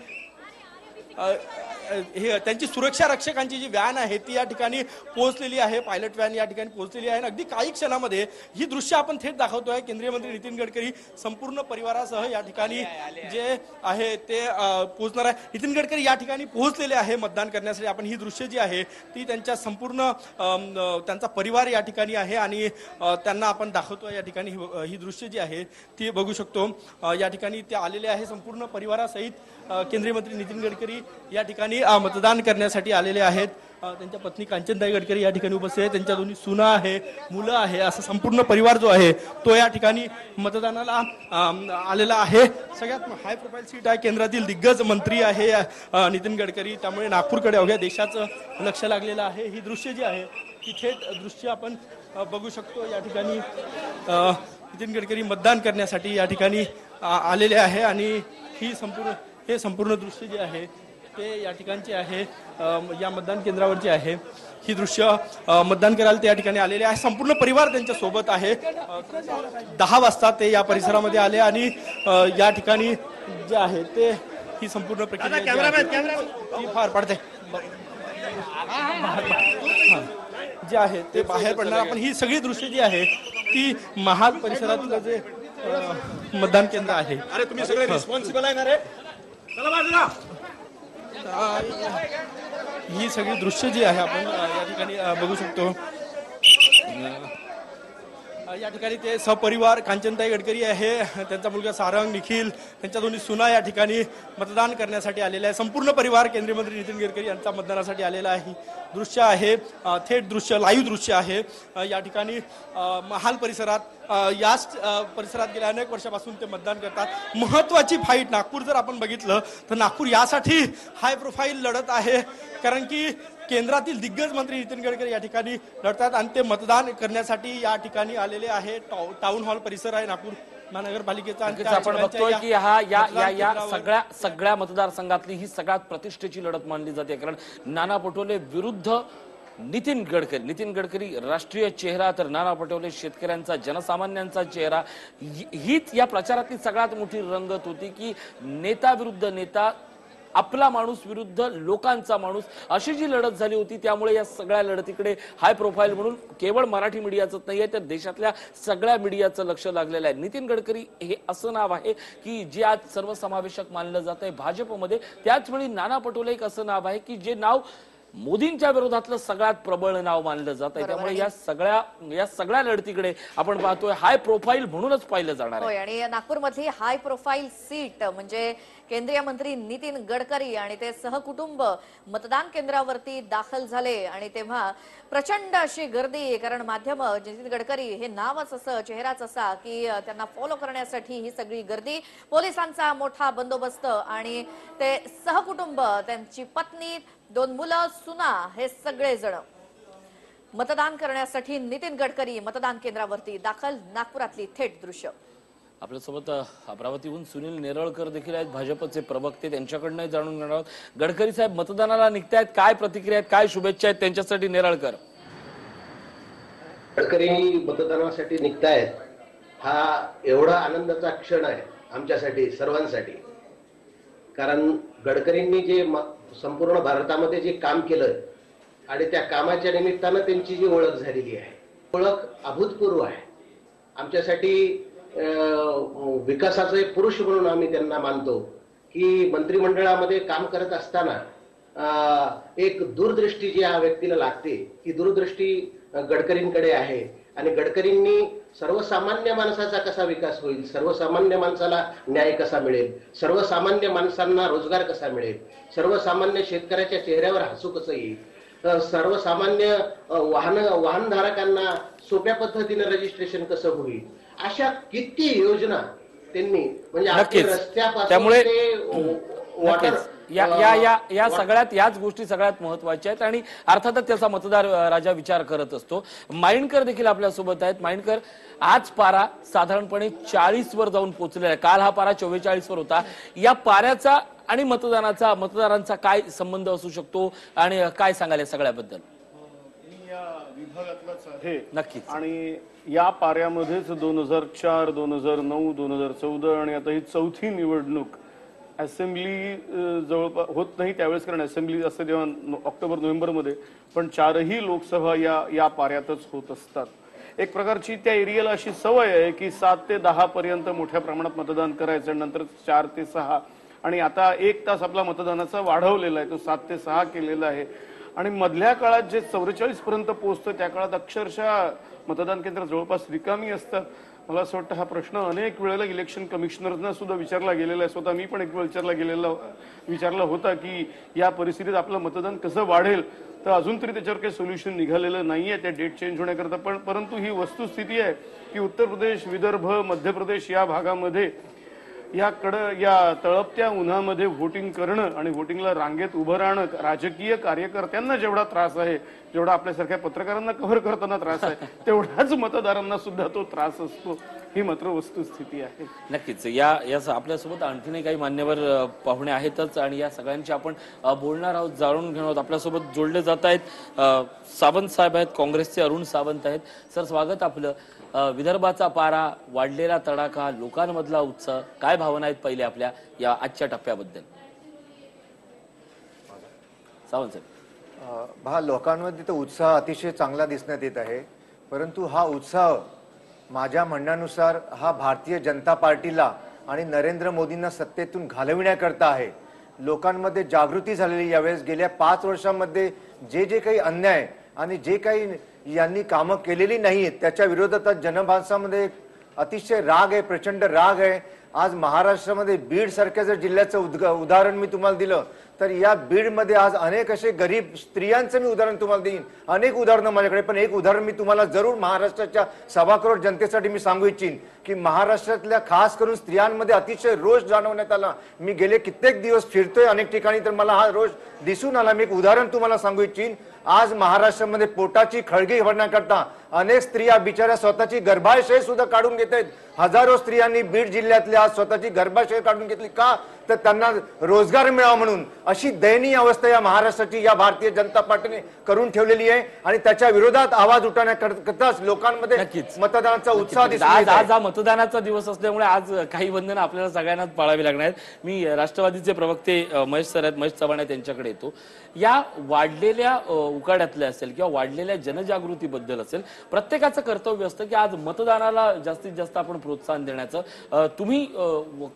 त्यांची सुरक्षा रक्षकांची जी व्हॅन आहे ती या ठिकाणी पोहोचलेली आहे. पायलट व्हॅन या ठिकाणी पोहोचलेली आहे. अगदी काही क्षणामध्ये ही दृश्य आपण थेट दाखवतोय. केंद्रीय मंत्री नितीन गडकरी संपूर्ण परिवारासह या ठिकाणी जे आहे ते पोहोचणार आहे. नितीन गडकरी या ठिकाणी पोहोचलेले आहे मतदान करण्यासाठी. आपण ही दृश्य जी आहे ती त्यांच्या संपूर्ण त्यांचा परिवार या ठिकाणी आहे आणि त्यांना आपण दाखवतोय. या ठिकाणी ही दृश्य जी आहे ती बघू शकतो. या ठिकाणी ते आलेले आहे संपूर्ण परिवारासहित. केंद्रीय मंत्री नितीन गडकरी या ठिकाणी मतदान करण्यासाठी आलेले आहेत. त्यांच्या पत्नी कांचनताई गडकरी या ठिकाणी उपस्थित आहेत. त्यांच्या दोन्ही सुना आहे, मुलं आहे, असं संपूर्ण परिवार जो आहे तो या ठिकाणी मतदानाला आलेला आहे. सगळ्यात हाय प्रोफाईल सीट आहे. केंद्रातील दिग्गज मंत्री आहे नितीन गडकरी. त्यामुळे नागपूरकडे अवघ्या देशाचं लक्ष लागलेलं आहे. ही दृश्य जी आहे ती थेट दृश्य आपण बघू शकतो. या ठिकाणी नितीन गडकरी मतदान करण्यासाठी या ठिकाणी आलेले आहे आणि हे संपूर्ण दृश्य जे आहे ते या ठिकाणचे आहे. या मतदान केंद्रावरचे आहे. ही दृश्य मतदान करायला ते या ठिकाणी आलेले आहे. संपूर्ण परिवार त्यांच्या सोबत आहे. 10 वाजता ते या परिसरामध्ये आले आणि या ठिकाणी जे आहे ते ही संपूर्ण प्रक्रिया ती फार पडते जे आहे ते बाहेर पडणार. आपण ही सगळी दृश्य जी आहे ती महाल परिसरातलं जे मतदान केंद्र आहे. अरे तुम्ही सगळे रिस्पॉन्सिबल आहे ना रे. ही सगळी दृश्य जी आहे आपण या ठिकाणी बघू शकतो. या ठिकाणी ते सपरिवार कांचनताई गडकरी आहे, त्यांचा मुलगा सारंग, निखिल, त्यांच्या दोन्ही सुना या ठिकाणी मतदान करण्यासाठी आलेले आहे. संपूर्ण परिवार केंद्रीय मंत्री नितीन गडकरी यांचा मतदानासाठी आलेला आहे. दृश्य आहे थेट दृश्य, लाईव्ह दृश्य आहे. या ठिकाणी महाल परिसरात याच परिसरात गेल्या अनेक वर्षापासून ते मतदान करतात. महत्वाची फाईट नागपूर जर आपण बघितलं तर नागपूर यासाठी हाय प्रोफाईल लढत आहे कारण की केंद्रातील दिग्गज मंत्री नितीन गडकरी या ठिकाणी लढतात आणि ते मतदान करण्यासाठी या ठिकाणी आलेले आहे. टाउन हॉल परिसर आहे नागपूर महानगरपालिकेचा. आपण बघतोय की हा या सगळ्या मतदारसंघातली ही सगळ्यात प्रतिष्ठेची लढत मानली जाते कारण नाना पटोले विरुद्ध नितीन गडकरी राष्ट्रीय चेहरा तर नाना पटोले शेतकऱ्यांचा जनसामान्यांचा चेहरा. हीच या प्रचारातली सगळ्यात मोठी रंगत होती की नेता विरुद्ध नेता, आपला माणूस विरुद्ध लोकांचा माणूस अशी जी लढत झाली होती, त्यामुळे या सगळ्या लढतीकडे हाय प्रोफाईल म्हणून केवळ मराठी मीडियाच नाहीये तर देशातल्या सगळ्या मीडियाचं लक्ष लागलेलं आहे. नितीन गडकरी हे असं नाव आहे की जे आज सर्वसमावेशक मानलं जात आहे भाजपमध्ये. त्याचवेळी नाना पटोले एक असं नाव आहे की जे नाव मोदींच्या विरोधातलं सगळ्यात प्रबळ नाव मानलं जात आहे. त्यामुळे या सगळ्या लढतीकडे आपण पाहतोय हाय प्रोफाईल म्हणूनच पाहिलं जाणार आहे. आणि नागपूरमधली हाय प्रोफाईल सीट म्हणजे केंद्रीय मंत्री नितीन गडकरी आणि ते सहकुटुंब मतदान केंद्रावरती दाखल झाले आणि तेव्हा प्रचंड अशी गर्दी, कारण माध्यम नितीन गडकरी हे नावच असं, चेहराच असा की त्यांना फॉलो करण्यासाठी ही सगळी गर्दी, पोलिसांचा मोठा बंदोबस्त आणि ते सहकुटुंब, त्यांची पत्नी, 2 मुलं, सुना, हे सगळे जण मतदान करण्यासाठी नितीन गडकरी मतदान केंद्रावरती दाखल. नागपुरातली थेट दृश्य. आपल्यासोबत अमरावतीहून सुनील नेरळकर देखील आहेत, भाजपचे प्रवक्ते, त्यांच्याकडनं जाणून घेणार आहोत. गडकरी साहेब मतदानाला निघतायत, काय प्रतिक्रिया आहेत, काय शुभेच्छा आहेत त्यांच्यासाठी? नेरळकर. गडकरी मतदानासाठी निघतायत हा एवढा आनंदाचा क्षण आहे आमच्यासाठी सर्वांसाठी, कारण गडकरींनी जे संपूर्ण भारतामध्ये जे काम केलं आणि त्या कामाच्या निमित्तानं त्यांची जी ओळख झालेली आहे, ओळख अभूतपूर्व आहे आमच्यासाठी. विकासाचे पुरुष म्हणून आम्ही त्यांना मानतो की मंत्रिमंडळामध्ये काम करत असताना एक दूरदृष्टी जी या व्यक्तीला लागते ती दूरदृष्टी गडकरींकडे आहे. आणि गडकरींनी सर्वसामान्य माणसाचा कसा विकास होईल, सर्वसामान्य माणसाला न्याय कसा मिळेल, सर्वसामान्य माणसांना रोजगार कसा मिळेल, सर्वसामान्य शेतकऱ्याच्या चेहऱ्यावर हसू कसं येईल, सर्वसामान्य वाहनधारकांना सोप्या पद्धतीने रजिस्ट्रेशन कसं होईल, अशा किती योजना त्यांनी म्हणजे रस्त्यापासून या सगळ्यात याच गोष्टी सगळ्यात महत्वाच्या आहेत आणि अर्थातच त्याचा मतदार राजा विचार करत असतो. माइंडकर देखील आपल्या सोबत आहेत. माइंडकर, आज पारा साधारणपणे 40 वर जाऊन पोहोचलेला आहे. काल हा पारा 44 वर होता. या पाऱ्याचा आणि मतदारांचा काय संबंध असू शकतो आणि काय सांगाल या सगळ्याबद्दल? विभागातलाच आहे नक्कीच. आणि या पाऱ्यामध्येच 2004, 2009, 2014 आणि आता ही चौथी निवडणूक असेंब्ली जवळपास होत नाही त्यावेळेस, कारण असेंब्ली असते तेव्हा ऑक्टोबर नोव्हेंबरमध्ये, पण 4ही लोकसभा या पाऱ्यातच होत असतात. एक प्रकारची त्या एरियाला अशी सवय आहे की 7 ते 10 पर्यंत मोठ्या प्रमाणात मतदान करायचं, नंतर 4 ते 6 आणि आता 1 तास आपला मतदानाचा वाढवलेला आहे, तो 7 ते 6 केलेला आहे. आणि मधल्या काळात जे 44 पर्यंत पोहोचतं त्या काळात अक्षरशः मतदान केंद्र जवळपास रिकामी असतात. मला असं वाटतं हा प्रश्न अनेक वेळेला इलेक्शन कमिशनरना सुद्धा विचारला गेलेला आहे. स्वतः मी पण एक वेळ विचारला होता की या परिस्थितीत आपलं मतदान कसं वाढेल, तर अजून तरी त्याच्यावर काही सोल्युशन निघालेलं नाहीये त्या डेट चेंज होण्याकरता. परंतु ही वस्तुस्थिती आहे की उत्तर प्रदेश, विदर्भ, मध्य प्रदेश या भागामध्ये या तळपत्या उन्हामध्ये व्होटिंग करणं आणि व्होटिंगला रांगेत उभं राहणं राजकीय कार्यकर्त्यांना जेवढा त्रास आहे, जेवढा आपल्यासारख्या पत्रकारांना कव्हर करताना त्रास आहे, तेवढाच मतदारांना सुद्धा तो त्रास असतो. ही मात्र वस्तुस्थिती आहे. नक्कीच. या आपल्यासोबत आणखीनही काही मान्यवर पाहुणे आहेतच आणि या सगळ्यांची आपण बोलणार आहोत, जाणून घेणार आहोत. आपल्यासोबत जोडले जात आहेत सावंत साहेब आहेत, काँग्रेसचे अरुण सावंत आहेत. सर, स्वागत आपलं. विदर्भाचा पारा, वाढलेला तडाखा, लोकांमधला उत्साह, काय भावना आहेत पहिले आपल्या या आजच्या टप्प्याबद्दल? सावंत साहेब. लोकांमध्ये तो उत्साह अतिशय चांगला दिसण्यात येत आहे, परंतु हा उत्साह माझ्या म्हणण्यानुसार हा भारतीय जनता पार्टीला आणि नरेंद्र मोदींना सत्तेतून घालविण्याकरता आहे. लोकांमध्ये जागृती झालेली यावेळेस गेल्या 5 वर्षांमध्ये जे काही अन्याय आणि जे काही यांनी कामं केलेली नाहीत त्याच्या विरोधात जनमानसामध्ये अतिशय राग आहे, प्रचंड राग आहे. आज महाराष्ट्रामध्ये बीड सारख्या जर जिल्ह्याचं उदाहरण मी तुम्हाला दिलं तर या बीडमध्ये आज अनेक असे गरीब स्त्रियांचं मी उदाहरण तुम्हाला देईन, अनेक उदाहरणं माझ्याकडे, पण एक उदाहरण मी तुम्हाला जरूर महाराष्ट्राच्या 1.25 करोड जनतेसाठी मी सांगू इच्छिन की महाराष्ट्रातल्या खास करून स्त्रियांमध्ये अतिशय रोष जाणवण्यात आला. मी गेले कित्येक दिवस फिरतोय अनेक ठिकाणी तर मला हा रोष दिसून आला. मी एक उदाहरण तुम्हाला सांगू इच्छिन. आज महाराष्ट्रामध्ये पोटाची खळगी भरण्याकरता अनेक स्त्रिया बिचाऱ्या स्वतःची गर्भाशय सुद्धा काढून घेत आहेत. हजारो स्त्रियांनी बीड जिल्ह्यातल्या स्वतःची गर्भाशय काढून घेतली. का? तर त्यांना रोजगार मिळावा म्हणून अशी दयनीय अवस्था या महाराष्ट्राची या भारतीय जनता पार्टीने करून ठेवलेली आहे आणि त्याच्या विरोधात आवाज उठवण्याकरताच लोकांमध्ये मतदानाचा उत्साह दिसून येत आहे. आज हा मतदानाचा दिवस असल्यामुळे आज काही बंधनं आपल्याला सगळ्यांनाच पाळावी लागणार आहेत. मी राष्ट्रवादीचे प्रवक्ते महेश सर आहेत, महेश चव्हाण आहेत, त्यांच्याकडे येतो. या वाढलेल्या उकाड्यातले असेल किंवा वाढलेल्या जनजागृतीबद्दल असेल, प्रत्येकाचं कर्तव्य असतं की आज मतदानाला जास्तीत जास्त आपण प्रोत्साहन देण्याचं. तुम्ही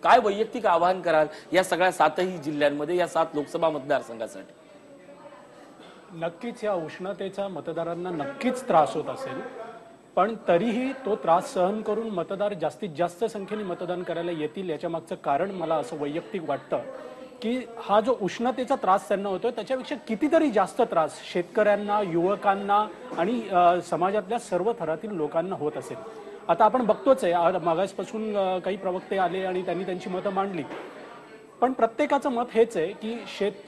काय वैयक्तिक आवाहन कराल या सगळ्या 7ही जिल्ह्यांमध्ये, या 7 लोकसभा मतदारसंघासाठी? नक्कीच या उष्णतेचा मतदारांना नक्कीच त्रास होत असेल, पण तरीही तो त्रास सहन करून मतदार जास्तीत जास्त संख्येने मतदान करायला येतील याच्या मागचं कारण मला असं वैयक्तिक वाटतं की हा जो उष्णतेचा त्रास त्यांना होतोय त्याच्यापेक्षा कितीतरी जास्त त्रास शेतकऱ्यांना, युवकांना आणि समाजातल्या सर्व थरातील लोकांना होत असेल. आता आपण बघतोच आहे, मागासपासून काही प्रवक्ते आले आणि त्यांनी त्यांची मतं मांडली, पण प्रत्येकाचं मत हेच आहे की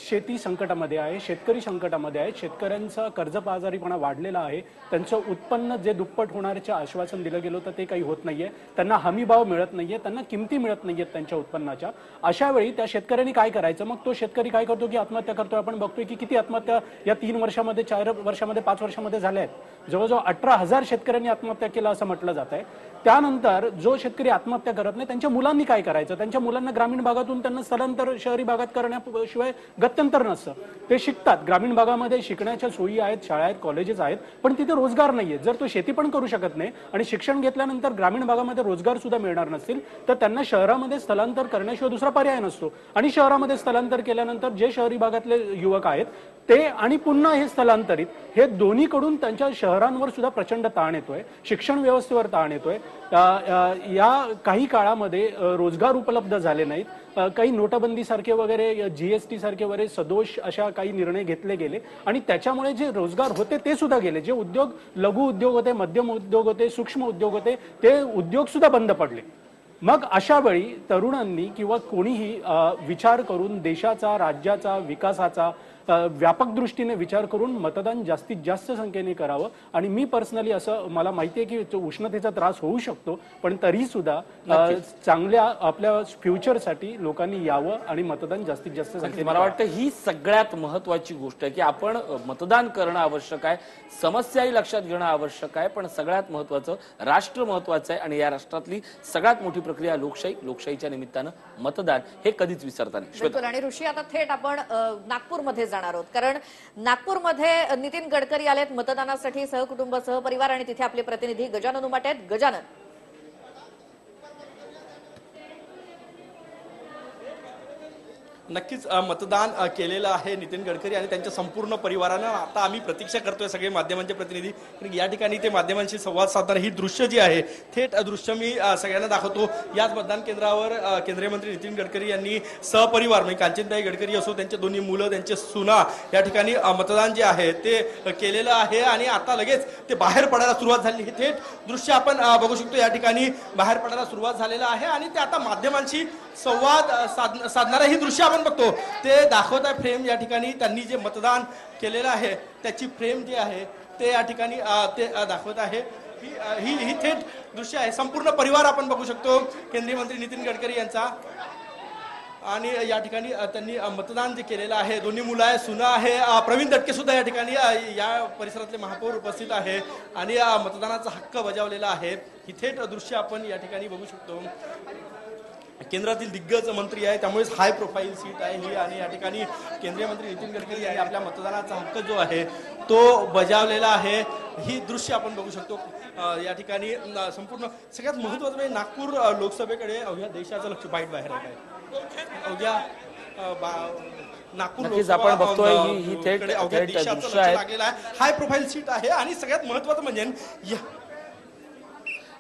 शेती संकटामध्ये आहे, शेतकरी संकटामध्ये आहे, शेतकऱ्यांचा कर्जबाजारीपणा वाढलेला आहे, त्यांचं उत्पन्न जे दुप्पट होण्याचे आश्वासन दिलं गेलं होतं ते काही होत नाहीये, त्यांना हमीभाव मिळत नाहीये, त्यांना किमती मिळत नाहीयेत त्यांच्या उत्पन्नाच्या. अशा वेळी त्या शेतकऱ्यांनी काय करायचं? मग तो शेतकरी काय करतो की आत्महत्या करतोय. आपण बघतोय की किती आत्महत्या या 3 वर्षामध्ये, 4 वर्षामध्ये, 5 वर्षामध्ये झाल्या आहेत. जवळजवळ 18,000 शेतकऱ्यांनी आत्महत्या केलं असं म्हटलं जात आहे. त्यानंतर जो शेतकरी आत्महत्या करत नाही त्यांच्या मुलांनी काय करायचं? त्यांच्या मुलांना ग्रामीण भागातून त्यांना स्थलांतर शहरी भागात करण्याशिवाय गत्यंतर नसतं. ते शिकतात, ग्रामीण भागामध्ये शिकण्याच्या सोयी आहेत, शाळा आहेत, कॉलेजेस आहेत, पण तिथे रोजगार नाहीये. जर तो शेती पण करू शकत नाही आणि शिक्षण घेतल्यानंतर ग्रामीण भागामध्ये रोजगार सुद्धा मिळणार नसतील तर त्यांना शहरामध्ये स्थलांतर करण्याशिवाय दुसरा पर्याय नसतो. आणि शहरामध्ये स्थलांतर केल्यानंतर जे शहरी भागातले युवक आहेत ते आणि पुन्हा हे स्थलांतरित, हे दोन्हीकडून त्यांच्या शहरांवर सुद्धा प्रचंड ताण येतोय, शिक्षण व्यवस्थेवर ताण येतोय. या काही काळामध्ये रोजगार उपलब्ध झाले नाहीत. काही नोटाबंदी सारखे वगैरे, GST सारखे वगैरे सदोष अशा काही निर्णय घेतले गेले आणि त्याच्यामुळे जे रोजगार होते ते सुद्धा गेले. जे उद्योग, लघु उद्योग होते, मध्यम उद्योग होते, सूक्ष्म उद्योग होते, ते उद्योग सुद्धा बंद पडले. मग अशा वेळी तरुणांनी किंवा कोणीही विचार करून देशाचा, राज्याचा, विकासाचा व्यापक दृष्टीने विचार करून मतदान जास्तीत जास्त संख्येने करावं. आणि मी पर्सनली असं, मला माहिती आहे की उष्णतेचा त्रास होऊ शकतो, पण तरी सुद्धा चांगल्या आपल्या फ्युचरसाठी लोकांनी यावं आणि मतदान जास्तीत जास्त संख्येने. मला वाटतं ही सगळ्यात महत्वाची गोष्ट आहे की आपण मतदान करणं आवश्यक आहे, समस्याही लक्षात घेणं आवश्यक आहे, पण सगळ्यात महत्वाचं राष्ट्र महत्वाचं आहे. आणि या राष्ट्रातली सगळ्यात मोठी प्रक्रिया लोकशाही, लोकशाहीच्या निमित्तानं मतदान हे कधीच विसरता नाही. आणि ऋषी, आता थेट आपण नागपूरमध्ये जाणार आहोत, कारण नागपूरमध्ये नितीन गडकरी आलेत मतदानासाठी सहकुटुंब, सहपरिवार, आणि तिथे आपले प्रतिनिधी गजानन उमाटे आहेत. गजानन, नक्कीच मतदान केलेलं आहे नितीन गडकरी आणि त्यांच्या संपूर्ण परिवारानं. आता आम्ही प्रतीक्षा करतोय सगळे माध्यमांचे प्रतिनिधी, या ठिकाणी ते माध्यमांशी संवाद साधताना ही दृश्य जी आहे, थेट दृश्य मी सगळ्यांना दाखवतो. याच मतदान केंद्रावर केंद्रीय मंत्री नितीन गडकरी यांनी सहपरिवार, म्हणजे कांचनताई गडकरी असो, त्यांचे दोन्ही मुलं, त्यांचे सुना, या ठिकाणी मतदान जे आहे ते केलेलं आहे आणि आता लगेच ते बाहेर पडायला सुरुवात झाली. हे थेट दृश्य आपण बघू शकतो. या ठिकाणी बाहेर पडायला सुरुवात झालेला आहे आणि ते आता माध्यमांशी संवाद साधणारं ही दृश्य आपण बघतो. ते दाखवत आहे फ्रेम. या ठिकाणी त्यांनी जे मतदान केलेलं आहे त्याची फ्रेम जी आहे ते या ठिकाणी ते दाखवत आहे. ही थेट दृश्य आहे. संपूर्ण परिवार आपण बघू शकतो केंद्रीय मंत्री नितीन गडकरी यांचा. आणि या ठिकाणी त्यांनी मतदान जे केलेलं आहे, दोन्ही मुलं आहे, सुना आहे, प्रवीण दटके सुद्धा या ठिकाणी या परिसरातले महापौर उपस्थित आहे आणि मतदानाचा हक्क बजावलेला आहे. ही थेट दृश्य आपण या ठिकाणी बघू शकतो. केंद्रातील दिग्गज मंत्री आहे, त्यामुळेच हाय प्रोफाईल सीट आहे ही. आणि या ठिकाणी केंद्रीय मंत्री नितीन गडकरी यांनी आपल्या मतदानाचा हक्क जो आहे तो बजावलेला आहे. ही दृश्य आपण बघू शकतो. या ठिकाणी संपूर्ण सगळ्यात महत्त्वाचं म्हणजे नागपूर लोकसभेकडे अवघ्या देशाचं लक्ष बाहेर आहे. अवघ्या नागपूर आपण बघतोय ही थेट देशाचं लक्ष लागलेलं आहे. हाय प्रोफाईल सीट आहे आणि सगळ्यात महत्त्वाचं म्हणजे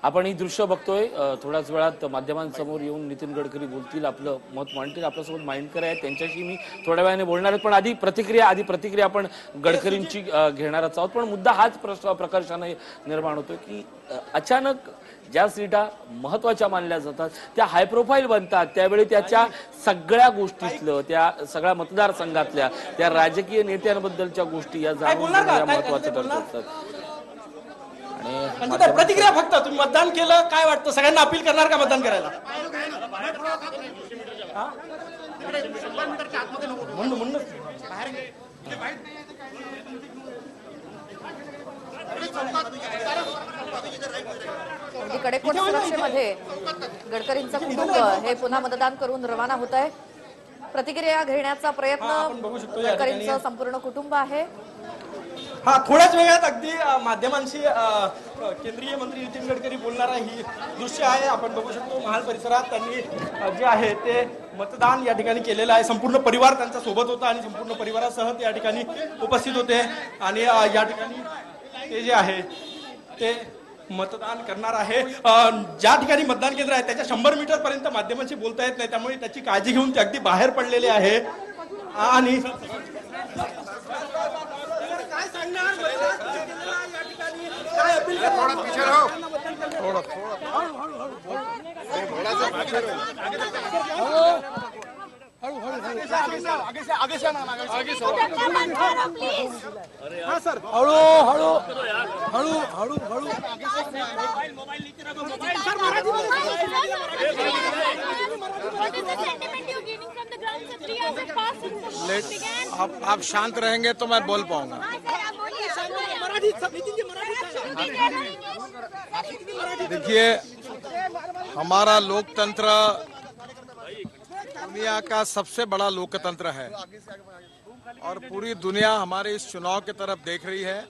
आपण ही दृश्य बघतोय. थोड्याच वेळात माध्यमांसमोर येऊन नितीन गडकरी बोलतील, आपलं मत मांडतील. आपल्यासोबत माइंडकर आहेत, त्यांच्याशी मी थोड्या वेळाने बोलणार आहे. पण आधी प्रतिक्रिया आपण गडकरींची घेणारच आहोत. पण मुद्दा हाच प्रकर्षाने निर्माण होतो की अचानक ज्या सीटा महत्वाच्या मानल्या जातात त्या हाय प्रोफाईल बनतात, त्यावेळी त्याच्या सगळ्या गोष्टीतलं, त्या सगळ्या मतदारसंघातल्या त्या राजकीय नेत्यांबद्दलच्या गोष्टी या जाणून घेणं महत्वाचं ठरत असतात. प्रतिक्रिया फक्त तुम्ही मतदान केलं, काय वाटतं? सगळ्यांना अपील करणार का मतदान करायला? अगदी कडेकोट सुरक्षेमध्ये गडकरींचं कुटुंब हे पुन्हा मतदान करून रवाना होत आहे. प्रतिक्रिया घेण्याचा प्रयत्न गडकरींचं संपूर्ण कुटुंब आहे. हा, थोड्याच वेळात अगदी माध्यमांशी केंद्रीय मंत्री नितीन गडकरी बोलणारा ही दृश्य आहे. आपण बघू शकतो महाल परिसरात त्यांनी जे आहे ते मतदान या ठिकाणी केलेलं आहे. संपूर्ण परिवार त्यांच्या सोबत होता आणि संपूर्ण परिवारासह ते या ठिकाणी उपस्थित होते आणि या ठिकाणी ते जे आहे ते मतदान करणार आहे. ज्या ठिकाणी मतदान केंद्र आहे त्याच्या 100 मीटर पर्यंत माध्यमांशी बोलता येत नाही, त्यामुळे त्याची काळजी घेऊन ते अगदी बाहेर पडलेले आहे. आणि काय सांगणार काय अपील हाँ सर, हळू हळू हळू हळू हळू आप शांत रहेंगे तो मैं बोल पाऊंगा. देखिए, हमारा लोकतंत्र दुनिया का सबसे बड़ा लोकतंत्र है और पूरी दुनिया हमारे इस चुनाव की तरफ देख रही है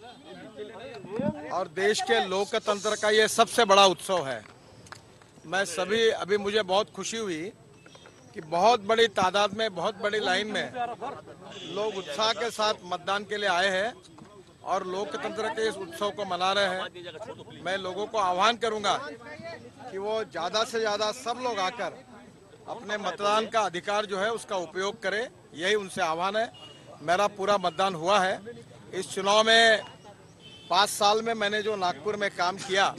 और देश के लोकतंत्र का ये सबसे बड़ा उत्सव है. मैं सभी अभी मुझे बहुत खुशी हुई कि बहुत बड़ी तादाद में, बहुत बड़ी लाइन में लोग उत्साह के साथ मतदान के लिए आए हैं और लोकतंत्र के इस उत्सव को मना रहे हैं. मैं लोगों को आह्वान करूंगा कि वो ज्यादा से ज्यादा सब लोग आकर अपने मतदान का अधिकार जो है उसका उपयोग करें. यही उनसे आह्वान है. मेरा पूरा मतदान हुआ है. इस चुनाव में 5 साल में मैंने जो नागपुर में काम किया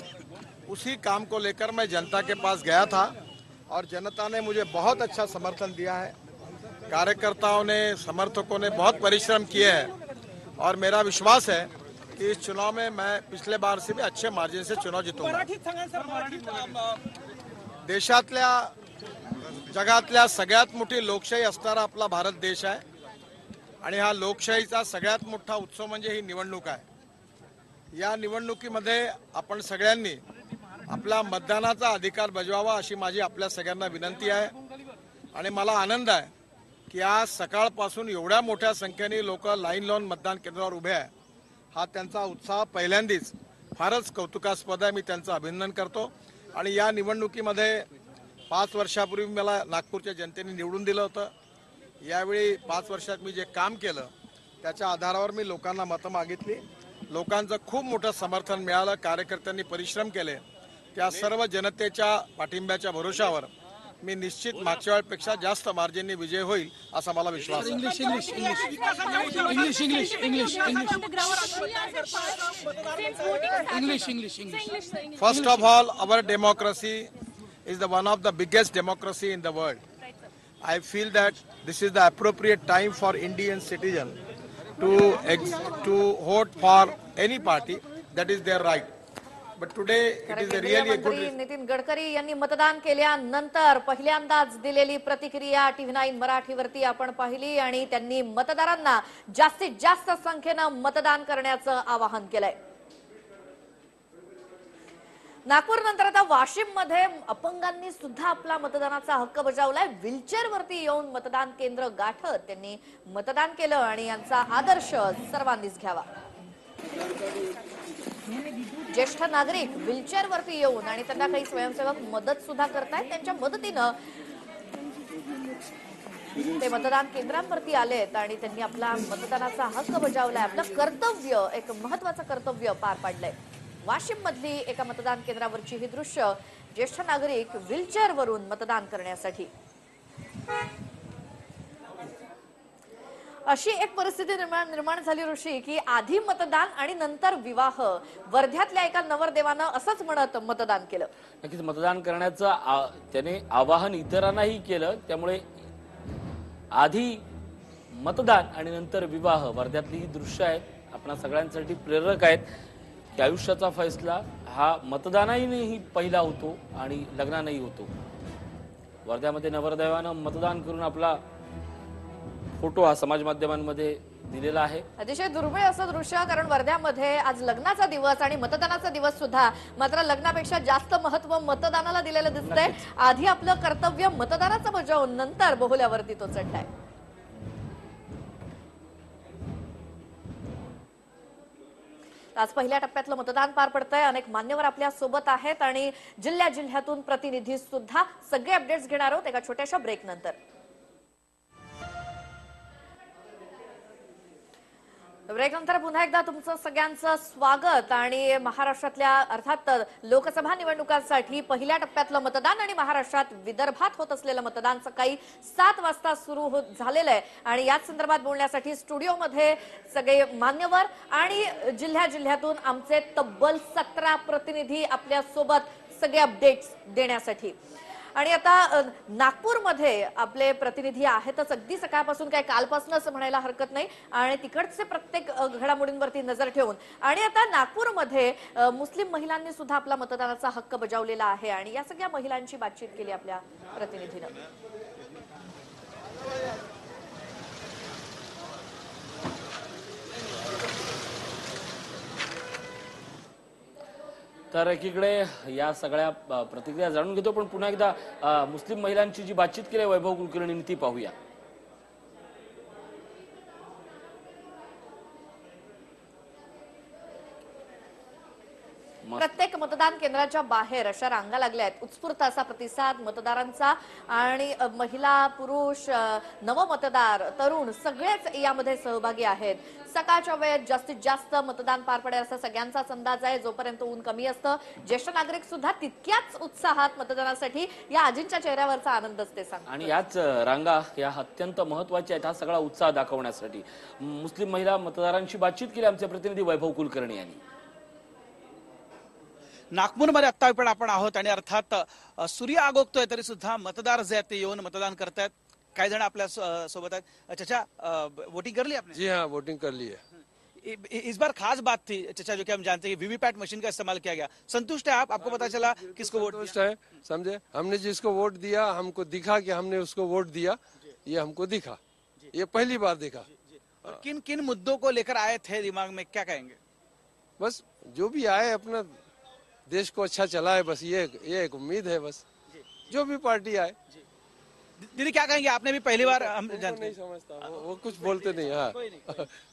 उसी काम को लेकर मैं जनता के पास गया था और जनता ने मुझे बहुत अच्छा समर्थन दिया है. कार्यकर्ताओं ने, समर्थकों ने बहुत परिश्रम किए हैं और मेरा विश्वास है कि इस चुनाव में मैं पिछले बार से भी अच्छे मार्जिन से चुनाव जीतूंगा. देशातल्या, जगातल्या सगळ्यात मोठी लोकशाही असणारा आपला भारत देश आहे आणि हा लोकशाहीचा सगळ्यात मोठा उत्सव म्हणजे ही निवडणूक आहे. या निवडणुकीमध्ये आपण सगळ्यांनी आपला मतदानाचा अधिकार बजवावा अशी माझी आपल्या सगळ्यांना विनंती आहे. आणि मला आनंद आहे की आज सकाळपासून एवढ्या मोठ्या संख्येने लोक लाईन लावून मतदान केंद्रावर उभे आहे. हा त्यांचा उत्साह पहिल्यांदाच फारच कौतुकास्पद आहे. मी त्यांचं अभिनंदन करतो. आणि या निवडणुकीमध्ये 5 वर्षापूर्वी मला नागपूरच्या जनतेने निवडून दिलं होतं. यावेळी 5 वर्षात मी जे काम केलं त्याच्या आधारावर मी लोकांना मतं मागितली. लोकांचं खूप मोठं समर्थन मिळालं. कार्यकर्त्यांनी परिश्रम केले. त्या सर्व जनतेच्या पाठिंब्याच्या भरोशावर मी निश्चित मागच्या वेळेपेक्षा जास्त मार्जिनने विजय होईल असा मला विश्वास आहे. First of all, our democracy is the one of the biggest democracy in the world. I feel that this is the appropriate time for Indian citizen to vote for any party. That is their right. But today it is a really a good. Nitin Gadkari यांनी मतदान केल्यानंतर पहिल्यांदाच दिलेली प्रतिक्रिया TV9 मराठीवरती आपण पाहिली आणि त्यांनी मतदारांना जास्तीत जास्त संख्येनं मतदान करण्याचं आवाहन केलंय. नागपूर नंतर आता वाशिम मध्ये अपंगांनी सुद्धा आपला मतदानाचा हक्क बजावलाय. व्हीलचेअर वरती येऊन मतदान केंद्र गाठत त्यांनी मतदान केलं आणि यांचा आदर्श सर्वांनीच घ्यावा. ज्येष्ठ नागरिक व्हीलचेअर वरती येऊन आणि त्यांना काही स्वयंसेवक मदत सुद्धा करतायत. त्यांच्या मदतीनं ते मतदान केंद्रांवरती आलेत आणि त्यांनी आपला मतदानाचा हक्क बजावलाय. आपलं कर्तव्य, एक महत्वाचं कर्तव्य पार पाडलंय. वाशिम मधली एका मतदान केंद्रावरची ही दृश्य. ज्येष्ठ नागरिक व्हीलचेअर वरून मतदान करण्यासाठी. अशी एक परिस्थिती निर्माण झाली ऋषी की आधी मतदान आणि नंतर विवाह. वर्ध्यातल्या एका नवरदेवानं असंच म्हणत मतदान केलं. नक्कीच मतदान करण्याचं त्याने आवाहन इतरांनाही केलं. त्यामुळे आधी मतदान आणि नंतर विवाह. वर्ध्यातली ही दृश्य आहेत, आपणा सगळ्यांसाठी प्रेरक आहेत की आयुष्याचा फैसला हा मतदानानेही पहिला होतो आणि लग्नानेही होतो. वर्ध्यामध्ये नवरदेवानं मतदान करून आपला फोटो हा समाज माध्यमांमध्ये दिलेला आहे. अतिशय दुर्मिळ असं दृश्य, कारण वर्ध्यामध्ये आज लग्नाचा दिवस आणि मतदानाचा दिवस सुद्धा, मात्र लग्नापेक्षा जास्त महत्व मतदानाला दिलेलं दिसतंय. आधी आपलं कर्तव्य मतदानाचं बजावून नंतर बोहल्यावरती तो चढलाय. आज पहिल्या टप्प्यातलं मतदान पार पडतंय. अनेक मान्यवर आपल्या सोबत आहेत आणि जिल्ह्यातून प्रतिनिधी सुद्धा. सगळे अपडेट्स घेणार आहोत एका छोट्याशा ब्रेक नंतर. ब्रेकनंतर पुन्हा एकदा तुमचं सगळ्यांचं स्वागत. आणि महाराष्ट्रातल्या अर्थात लोकसभा निवडणुकांसाठी पहिल्या टप्प्यातलं मतदान आणि महाराष्ट्रात विदर्भात होत असलेलं मतदान सकाळी 7 वाजता सुरू झालेलं आहे. आणि याच संदर्भात बोलण्यासाठी स्टुडिओमध्ये सगळे मान्यवर आणि जिल्ह्यातून आमचे तब्बल 17 प्रतिनिधी आपल्या सोबत सगळे अपडेट्स देण्यासाठी. आणि आता नागपूरमध्ये आपले प्रतिनिधी आहेतच अगदी सकाळपासून, काय कालपासूनच म्हणायला हरकत नाही. आणि तिकडचे प्रत्येक घडामोडींवरती नजर ठेवून. आणि आता नागपूरमध्ये मुस्लिम महिलांनी सुद्धा आपला मतदानाचा हक्क बजावलेला आहे. आणि या सगळ्या महिलांची बातचीत केली आपल्या प्रतिनिधीनं. तर एकीकडे या सगळ्या प्रतिक्रिया जाणून घेतो, पण पुन्हा एकदा मुस्लिम महिलांची जी बातचीत केली वैभव कुलकर्णींनी ती पाहूया. प्रत्येक मतदान केंद्राच्या बाहेर अशा रांगा लागल्या आहेत. उत्स्फूर्त असा प्रतिसाद मतदारांचा. आणि महिला, पुरुष, नवमतदार, तरुण सगळेच यामध्ये सहभागी आहेत. सकाळच्या वेळेत जास्तीत जास्त मतदान पार पडेल असा सगळ्यांचाच अंदाज आहे. जोपर्यंत ऊन कमी असतं, ज्येष्ठ नागरिक सुद्धा तितक्याच उत्साहात मतदानासाठी. या आजींच्या चेहऱ्यावरचा आनंदच ते सांगतात. आणि याच रांगा या अत्यंत महत्वाच्या आहेत हा सगळा उत्साह दाखवण्यासाठी. मुस्लिम महिला मतदारांची बातचीत केली आमचे प्रतिनिधी वैभव कुलकर्णी यांनी. नागपूरमध्ये आता पण आपण आहोत आणि अर्थात सूर्य आगोगतोय तरी सुद्धा मतदार जे आहेत ते येऊन मतदान करतायत. काही जण आपल्या सोबत आहेत. चचा, वोटिंग कर ली आपने? जी हाँ, वोटिंग कर ली है. इस बार खास बात थी चचा, जो कि हम जानते हैं वीवीपैट मशीन का इस्तेमाल किया गया. संतुष्ट है आप? आपको पता चला किसको वोट संतुष्ट है? समझे, हमने जिसको वोट दिया हमको दिखा कि हमने उसको वोट दिया. ये हमको दिखा, ये पहली बार दिखा. किन किन मुद्दों को लेकर आए थे दिमाग में, क्या कहेंगे? बस जो भी आए अपना देश को अच्छा चलाए, बस ये एक उम्मीद है. बस जो भी पार्टी आए. दीदी क्या कहेंगे? आपने भी पहली बार, हम नहीं समजता वो कुछ बोलते नहीं. हाँ,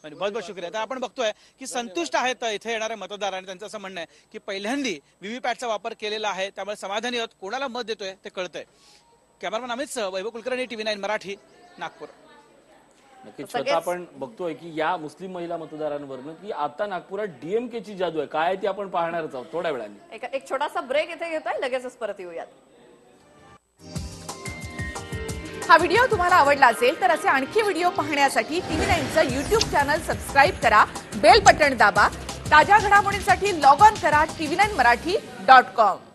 बहुत बहुत शुक्रिया. तर आपण बघतोय की संतुष्ट आहेत इथे येणारे मतदार आणि त्यांचं असं म्हणणं आहे की पहिल्यांदी व्हीव्हीपॅटचा वापर केलेला आहे, त्यामुळे समाधानी आहोत. कोणाला मत देतोय ते कळतंय. कॅमेरामॅन अमित सह वैभव कुलकर्णी, TV9 मराठी, नागपूर. नक्कीच स्वतः आपण बघतोय की या मुस्लिम महिला मतदारांवरनं की आता नागपुरात DMKची जादू आहे. काय ती आपण पाहणारच आहोत थोड्या वेळाने. एक छोटासा ब्रेक इथे घेतोय, लगेचच परत येऊयात. हा व्हिडिओ तुम्हाला आवडला असेल तर असे आणखी व्हिडिओ पाहण्यासाठी TV9चं YouTube चॅनल सबस्क्राईब करा, बेल बटन दाबा. ताज्या घडामोडींसाठी लॉग ऑन करा TV9marathi.com.